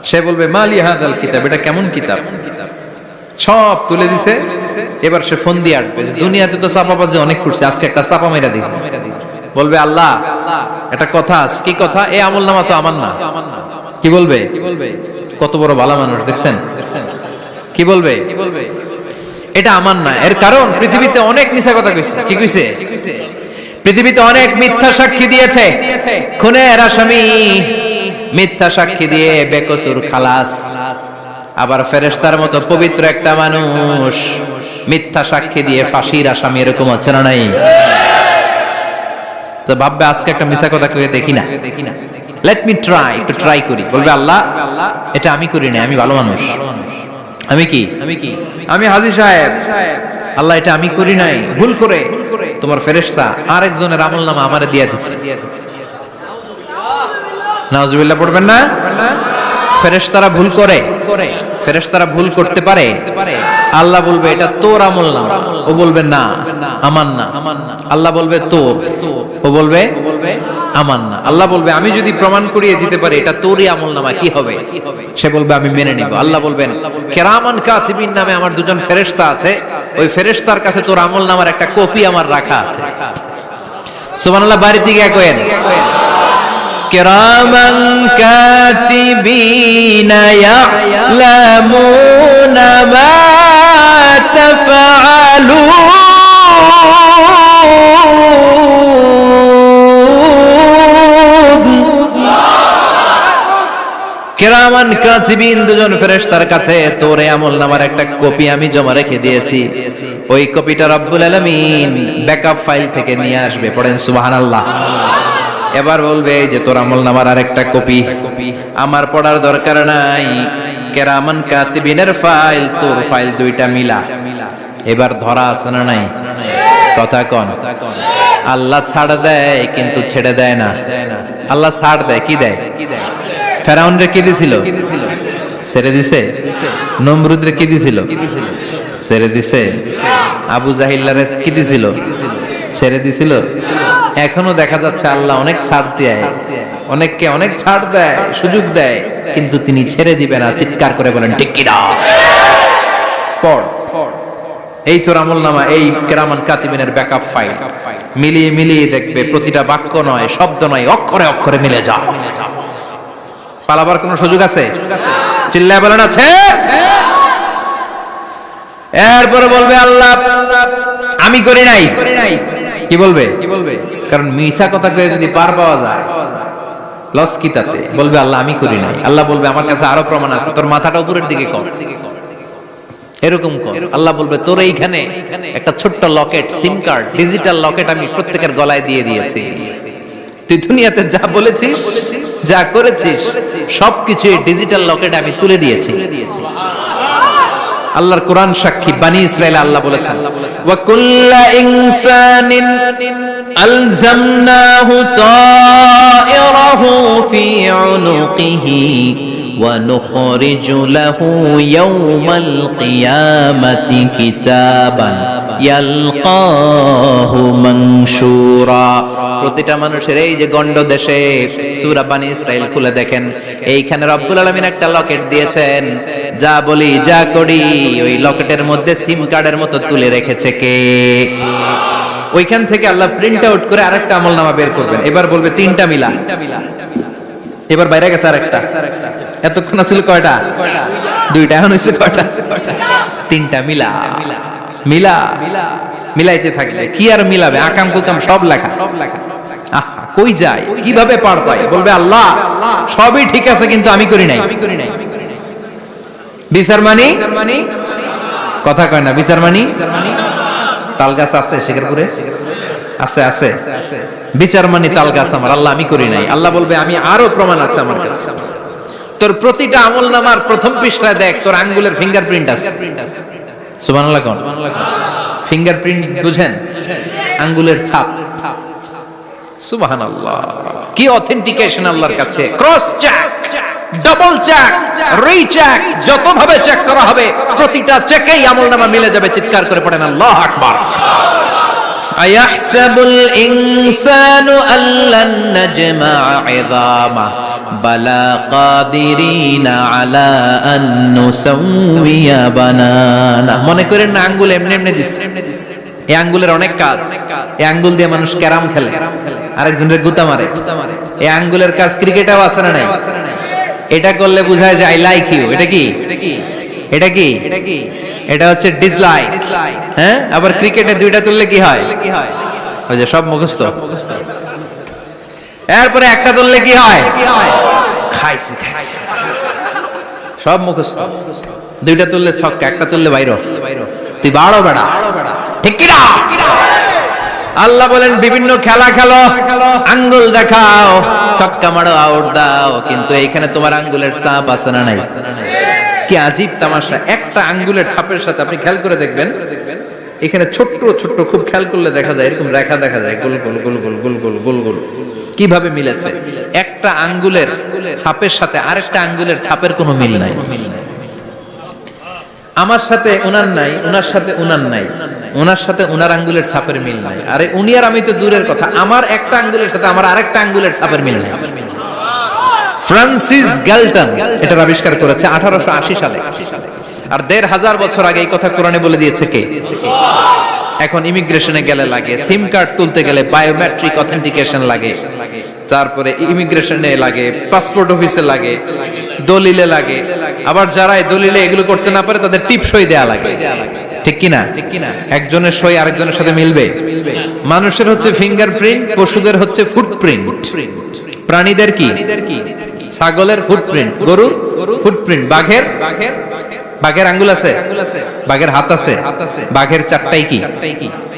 [SPEAKER 1] সে বলবে মালি হাযাল কিতাব, এটা কেমন কিতাব? সব তুলে দিছে। এবার সে ফোন দিয়ে আসবে, দুনিয়াতে তো চাপাবাজি অনেক করছে, আজকে একটা চাপা মেরা দিই। বলবে আল্লাহ একটা কথা আছে। কি কথা? এই আমলনামা তো আমার না। কি বলবে? কত বড় ভালো মানুষ দেখছেন? কি বলবে? এটা আমার না। এর কারণ পৃথিবীতে অনেক মিথ্যা কথা কইছে। কি কইছে? পৃথিবীতে অনেক মিথ্যা সাক্ষী দিয়েছে, খুনের আসামি মিথ্যা সাক্ষী দিয়ে বেকসুর খালাস। আবার ফেরেশতার মতো পবিত্র একটা মানুষ মিথ্যা সাক্ষী দিয়ে ফাঁসির আসামি, এরকম আছে না নাই? তো ভাববে আজকে একটা মিথ্যা কথা কয়ে দেখি না, লেট মি ট্রাই, একটু ট্রাই করি। বলবে আল্লাহ এটা আমি করি না, আমি ভালো মানুষ। আমি কি? আমি হাজী সাহেব। আল্লাহ এটা আমি করি নাই, ভুল করে তোমার ফেরেশতা আরেকজনের আমলনামা আমারে দিয়ে দিছে। নাউজুবিল্লাহ পড়বেন না? ফেরেশতারা ভুল করে, ফেরেশতারা ভুল করতে পারে। আল্লাহ বলবে এটা তোর আমলনামা, ও বলবে না আমার না। আল্লাহ বলবে তোর, ও বলবে আমার না। আল্লাহ বলবে আমি যদি প্রমাণ করিয়ে দিতে পারি এটা তোরই আমলনামা, কি হবে? সে বলবে আমি মেনে নিব। আল্লাহ বলবেন কিরামান কাতিবিন নামে আমার দুজন ফেরেশতা আছে, ওই ফেরেশতার কাছে তোর আমলনামার একটা কপি আমার রাখা আছে। সুবহানাল্লাহ বাড়িতে গিয়ে কইেন কিরামান কাতিবিনা ইয়ালামুনা মা তাফআলুন কিরামান কাতিবিন দুজন ফেরেশতার কাছে তোর আমলনামার একটা কপি আমি জমা রেখে দিয়েছি, ওই কপিটা রব্বুল আলামিন ব্যাকআপ ফাইল থেকে নিয়ে আসবে। পড়েন সুবহানাল্লাহ। এবার বলবে যে তোর আমলনামার আরেকটা কপি আমার পড়ার দরকার নাই, কিরামান কাতিবিনের ফাইল তোর ফাইল দুইটা মিলা। এবার ধরা আছে না নাই? কথা কোন? আল্লাহ ছাড় দেয় কিন্তু ছেড়ে দেয় না। আল্লাহ ছাড় দেয়, কি দেয়? ফেরাউনরে কি দিছিল? ছেড়ে দিছে। নমরুদরে কি দিছিল? ছেড়ে দিছে। আবু জাহিল্লারে কি দিছিল? ছেড়ে দিছিল। এখনো দেখা যাচ্ছে আল্লাহ অনেক ছাড় দেয়, অনেককে অনেক ছাড় দেয়, সুযোগ দেয়, কিন্তু তিনি ছেড়ে দিবে না। চিৎকার করে বলেন ঠিক কি না? পড় এই তোর আমলনামা, এই কিরামান কাতিবিনের ব্যাকআপ ফাইল মিলিয়ে মিলিয়ে দেখবে প্রতিটা বাক্য নয়, শব্দ নয়, অক্ষরে অক্ষরে মিলে যা। পালাবার কোন সুযোগ আছে? চিল্লায় বলেন আছে। এরপরে বলবে আল্লাহ আমি করি নাই। কি বলবে? কারণ মিছা কথা কয়ে যদি পার পাওয়া যায় লস কি তাতে? বলবে আল্লাহ আমি করি নাই। আল্লাহ বলবে আমার কাছে আরো প্রমাণ আছে, তোর মাথাটা উপরের দিকে কর, এরকম কর। আল্লাহ বলবে তোর এইখানে একটা ছোট্ট লকেট, সিম কার্ড, ডিজিটাল লকেট আমি প্রত্যেকের গলায় দিয়ে দিয়েছি। তুই দুনিয়াতে যা বলেছিস, যা করেছিস, সবকিছু এই ডিজিটাল লকেটে আমি তুলে দিয়েছি। আল্লাহর কোরআন সাক্ষী, বানি ইসরাইল আল্লাহ বলেছেন ওয়া কুল্লা ইনসানিন আলজামনাহু তায়রাহু ফি উনুকিহি ওয়া নুখরিজু লাহু ইয়াওমাল কিয়ামাতি কিতাবান ইয়ালকাহু মানশুরা। প্রতিটা মানুষের এই যে গন্ড দেশে সূরা বানি ইসরাইল খুলে দেখেন, এইখানে রব্বুল আলামিন একটা লকেট দিয়েছেন। যা বলি যা করি ওই লকেটের মধ্যে সিম কার্ডের মতো তুলে রেখেছে কে? ওইখান থেকে আল্লাহ প্রিন্ট আউট করে আরেকটা আমলনামা বের করবেন। এবার বলবে তিনটা মিলা। এবার বাইরে গেছে আরেকটা। এতক্ষণ ছিল কয়টা? দুইটা। এখন হইছে কয়টা? তিনটা মিলা। মিলা মিলাইতে থাকলে কি আর মিলাবে? আকাম কুকাম সব লেখা। কই যায়, কিভাবে পার পায়? বলবে আল্লাহ সবই ঠিক আছে কিন্তু আমি করি নাই। বিচার মানি কথা কয় না। বিচার মানি তাল গাছ আছে শেখরপুরে? আছে আছে। বিচার মানি তাল গাছ আমার। আল্লাহ আমি করি নাই। আল্লাহ বলবে আমি আরো প্রমাণ আছে আমার কাছে। তোর প্রতিটা আমলনামার প্রথম পৃষ্ঠায় দেখ তোর আঙ্গুলের ফিঙ্গারপ্রিন্ট আছে। সুবহানাল্লাহ কোন? ফিঙ্গারপ্রিন্ট বুঝেন? আঙ্গুলের ছাপ। সুবহানাল্লাহ, কি অথেন্টিকেশন আল্লাহর কাছে। Cross check, double check, recheck, যত ভাবে চেক করা হবে প্রতিটা চেকেই আমলনামা মিলে যাবে। চিৎকার করে পড়েন আল্লাহু আকবার। আয়াহসাবুল ইনসানু আল্লান নাজমা ইযামা বালা কাদিরিনা আলা আন নুসাউইয়া বানানা। মনে করেন না আঙ্গুল এমনি এমনি দিছে। এই আঙ্গুলের অনেক কাজ। এই আঙ্গুল দিয়ে মানুষ ক্যারাম খেলে, আরেকজনের গুতা মারে। এই আঙ্গুলের কাজ ক্রিকেটেও আছে না নাই? এটা করলে বোঝায় যে আই লাইক ইউ। এটা কি? এটা কি? এটা হচ্ছে ডিসলাইক। হ্যাঁ, আবার ক্রিকেটে দুইটা তুললে কি হয়? ওই যে সব মুখস্থ। এরপরে একটা তুললে কি হয়? খাইছে খাইছে, সব মুখস্থ। দুইটা তুললে ছক্কা, একটা তুললে বাইরে। তুই বাড়ো বেড়া, ঠিক কি না? আল্লাহ বলেন বিভিন্ন খেলা খেলো, আঙ্গুল দেখাও, ছক্কা মারো, আউট দাও, কিন্তু এইখানে তোমার আঙ্গুলের ছাপ আছে না নাই? কি আজীব তামাশা! একটা আঙ্গুলের ছাপের সাথে আপনি খেয়াল করে দেখবেন, এখানে ছোট্ট ছোট্ট খুব খেয়াল করলে দেখা যায় এরকম রেখা দেখা যায়, গোল গোল গোল গোল গোল গোল গোল গোল। কিভাবে মিলেছে? একটা আঙ্গুলের ছাপের সাথে আরেকটা আঙ্গুলের ছাপের কোনো মিল নাই। আমার সাথে ওনার নাই, ওনার সাথে ওনার নাই, ওনার সাথে ওনার আঙ্গুলের ছাপের মিল নাই। আরে উনি আর আমি তো দূরের কথা, আমার একটা আঙ্গুলের সাথে আমার আরেকটা আঙ্গুলের ছাপের মিল নাই। ফ্রান্সিস গ্যালটন এটা আবিষ্কার করেছে 1880 সালে। আর 1500 বছর আগে এই কথা কোরআনে বলে দিয়েছে কে? এখন ইমিগ্রেশনে গেলে লাগে, সিম কার্ড তুলতে গেলে বায়োমেট্রিক অথেন্টিকেশন লাগে, তারপরে ইমিগ্রেশনে লাগে, পাসপোর্ট অফিসে লাগে, দলিলে লাগে, আবার যারা এই দলিলে এগুলো করতে না পারে তাদের টিপ সই দেয়া লাগে, ঠিক কিনা? একজনের সই আরেকজনের সাথে মিলবে? মানুষের হচ্ছে ফিঙ্গারপ্রিন্ট, পশুদের হচ্ছে ফুটপ্রিন্ট, প্রাণীদের কি? ছাগলের ফুটপ্রিন্ট, গরুর ফুটপ্রিন্ট, বাঘের আঙ্গুল আছে, বাঘের হাত আছে, বাঘের চারটাই কি?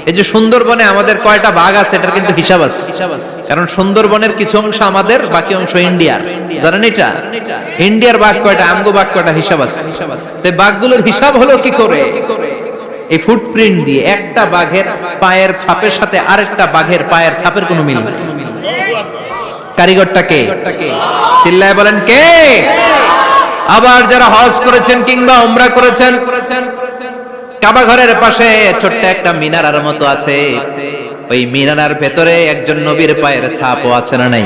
[SPEAKER 1] এই যে সুন্দরবনে আমাদের কয়টা বাঘ আছে এটার কিন্তু হিসাব আছে, কারণ সুন্দরবনের কিছু অংশ আমাদের, বাকি অংশ ইন্ডিয়ার। জানেন এটা? ইন্ডিয়ার বাঘ কয়টা, আমগো বাঘ কয়টা, হিসাব আছে। তাই বাঘগুলোর হিসাব হলো কি করে? এই ফুটপ্রিন্ট দিয়ে। একটা বাঘের পায়ের ছাপের সাথে আরেকটা বাঘের পায়ের ছাপের কোনো মিল নেই। কারিগরটা কে? চিল্লায় বলেন কে? আবার যারা হজ করেছেন কিংবা উমরা করেছেন, কাবা ঘরের পাশে ছোট্ট একটা মিনারার মতো আছে, ওই মিনারার ভেতরে একজন নবীর পায়ের ছাপও আছে না নাই?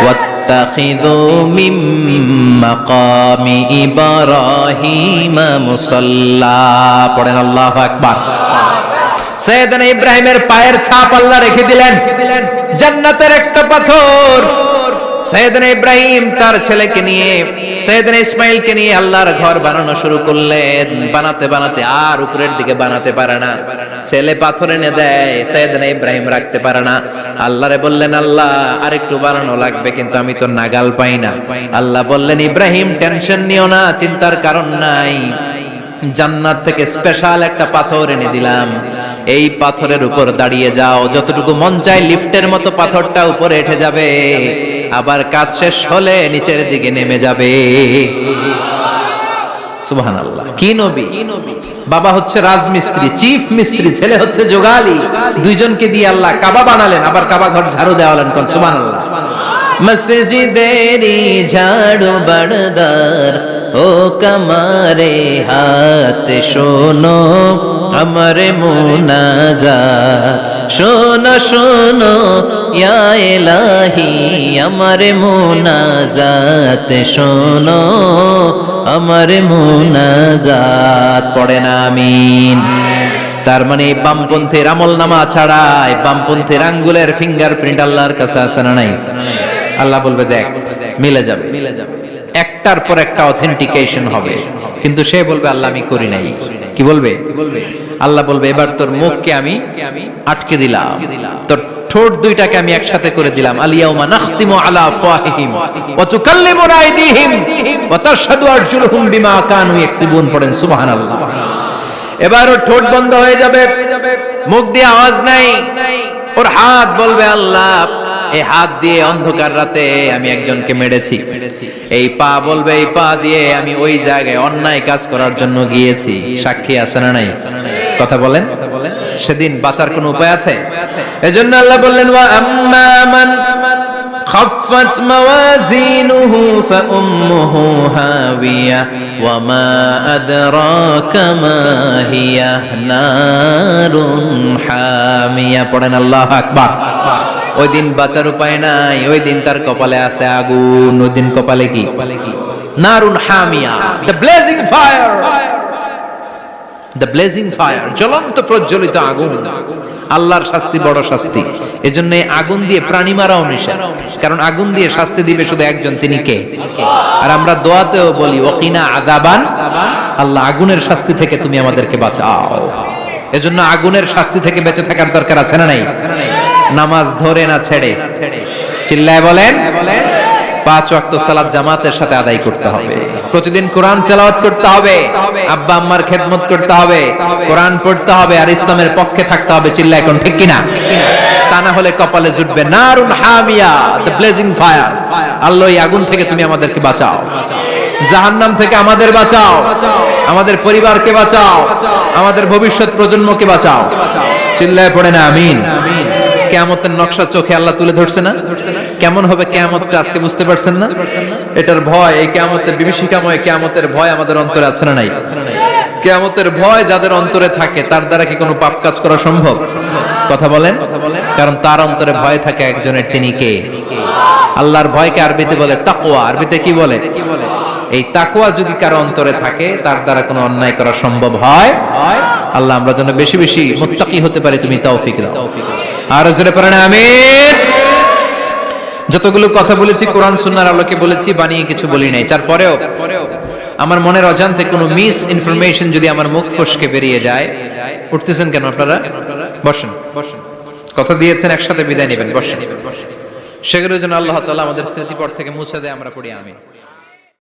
[SPEAKER 1] ওয়াত্তাখিযু মিম মাকামি ইব্রাহিম মুসাল্লা, পড়েন আল্লাহু আকবার। সাইয়েদনা ইব্রাহিমের পায়ের ছাপ আল্লাহ রেখে দিলেন জান্নাতের একটা পাথর। সাইয়েদনা ইব্রাহিম তার ছেলেকে নিয়ে, সাইয়েদনা ইসমাইলকে নিয়ে আল্লাহর ঘর বানানো শুরু করলেন। বানাতে বানাতে আর উপরের দিকে বানাতে পারে না, ছেলে পাথর এনে দেয়, সাইয়েদনা ইব্রাহিম রাখতে পারে না। আল্লাহরে বললেন, আল্লাহ আরেকটু বানানো লাগবে, কিন্তু আমি তো নাগাল পাই না। আল্লাহ বললেন, ইব্রাহিম টেনশন নিও না, চিন্তার কারণ নাই, জান্নাত থেকে স্পেশাল একটা পাথর এনে দিলাম, এই পাথরের উপর দাঁড়িয়ে যাও, যতটুকু মন চায় লিফটের মতো পাথরটা উপরে উঠে যাবে, আবার কাজ শেষ হলে নিচের দিকে নেমে যাবে। সুবহানাল্লাহ। কি নবী? বাবা হচ্ছে রাজমিস্ত্রি, চিফ মিস্ত্রি, ছেলে হচ্ছে যোগালী, দুইজনকে দিয়ে আল্লাহ কাবা বানালেন, আবার কাবা ঘর ঝাড়ু দেওয়ালেন। কোন সুবহানাল্লাহ। মসজিদেরি ঝাড়ু বারদার ও কামারে হাত শোনো আমার মুনাজাত, শোনো শোনো ইয়া ইলাহি আমার মুনাজাত, শোনো আমার মুনাজাত, পড়েন আমিন। তার মানে বামপন্থীর আমল নামা ছাড়াই বামপন্থীর আঙ্গুলের ফিঙ্গারপ্রিন্ট আল্লাহর কাছে আছে না নাই? আল্লাহ বলবে দেখ মিলে যাবে, একটার পর একটা অথেন্টিকেশন হবে, কিন্তু সে বলবে আল্লাহ আমি করি নাই। কি বলবে? আল্লাহ বলবে এবার তোর মুখকে আমি আটকে দিলাম, তোর ঠোঁট দুইটাকে আমি একসাথে করে দিলাম। আলিয়াউমা নাখতিমু আলা আফওয়াহিহিম ওয়া তুকাল্লিমুনা আইদিহিম ওয়া তাশহাদু আরজুলুহুম বিমা কানু ইয়াকসিবুন, পড়েন সুবহানাল্লাহ। এবার ওর ঠোঁট বন্ধ হয়ে যাবে, মুখ দিয়ে আওয়াজ নাই, ওর হাত বলবে আল্লাহ এই হাত দিয়ে অন্ধকার রাতে আমি একজনকে মেরেছি, এই পা বলবে এই পা দিয়ে আমি ওই জায়গায় অন্যায় কাজ করার জন্য গিয়েছি। সাক্ষী আছে না নাই? কথা বলেন। সেদিন বাঁচার কোনো উপায় আছে? এজন্য আল্লাহ বললেন, ওয়া আম্মা মান খাফফাত মাওয়াজিনুহু ফাউম্মুহু হাওিয়া ওয়া মা আদরাকা মা হিয়া নারুন হামিয়া, পড়েন আল্লাহু আকবার। ওই দিন বাঁচার উপায় নাই, ওই দিন তার কপালে আছে আগুন। ওই দিন কপালে কি? নারুন হামিয়া, the blazing fire, the blazing fire, জ্বলন্ত প্রজ্বলিত আগুন। আল্লাহর শাস্তি বড় শাস্তি, এজন্য আগুন দিয়ে প্রাণী মারাও নিষেধ, কারণ আগুন দিয়ে শাস্তি দিবে শুধু একজন, তিনি কে? আর আমরা দোয়াতেও বলি ওয়াকিনা আযাবান, আল্লাহ আগুনের শাস্তি থেকে তুমি আমাদেরকে বাঁচাও। এজন্য আগুনের শাস্তি থেকে বেঁচে থাকার দরকার আছে না নাই? নামাজ ধরে না ছেড়ে, চিল্লায় বলেন, 5 ওয়াক্ত সালাত জামাতের সাথে আদায় করতে হবে, প্রতিদিন কোরআন তেলাওয়াত করতে হবে, আব্বা আম্মার খেদমত করতে হবে, কোরআন পড়তে হবে, আর ইসলামের পক্ষে থাকতে হবে। চিল্লায় কোন ঠিক কিনা? তা না হলে কপালে জুটবে নারুন হামিয়া, দ্য ব্লেজিং ফায়ার। আল্লাহ এই আগুন থেকে তুমি আমাদেরকে বাঁচাও, জাহান্নাম থেকে আমাদের বাঁচাও, আমাদের পরিবারকে বাঁচাও, আমাদের ভবিষ্যৎ প্রজন্মকে বাঁচাও। চিল্লায় পড়ে না আমিন। কিয়ামতের নকশা চোখে আল্লাহ তুলে ধরছে না? কেমন হবে কিয়ামতটা আজকে বুঝতে পারছেন না? এটার ভয়, এই কিয়ামতের বিভীষিকাময় কিয়ামতের ভয় আমাদের অন্তরে আছে না নাই? কিয়ামতের ভয় যাদের অন্তরে থাকে তার দ্বারা কি কোনো পাপ কাজ করা সম্ভব? কথা বলেন। কারণ তার অন্তরে ভয় থাকে একজনের, তিনি কে? আল্লাহর ভয়কে আরবিতে বলে তাকওয়া। আরবিতে কি বলে? এই তাকওয়া যদি কারো অন্তরে থাকে তার দ্বারা কোনো অন্যায় করা সম্ভব হয়। আল্লাহ আমরা যেন বেশি বেশি মুত্তাকি হতে পারি, তুমি তৌফিক দাও। আর জোরে পড়েন আমিন। যতগুলো কথা বলেছি কোরআন সুন্নাহর আলোকে বলেছি, বানিয়ে কিছু বলি নাই। তারপরেও আমার মনের অজান্তে কোনো মিস ইনফরমেশন যদি আমার মুখ ফসকে বেরিয়ে যায়, উঠতেছেন কেন আপনারা? বসেন, কথা দিয়েছেন একসাথে বিদায় নেবেন, বসেন। সেগুলো যেন আল্লাহ তাআলা আমাদের স্মৃতিপট থেকে মুছে দেয়, আমরা পড়ি আমিন।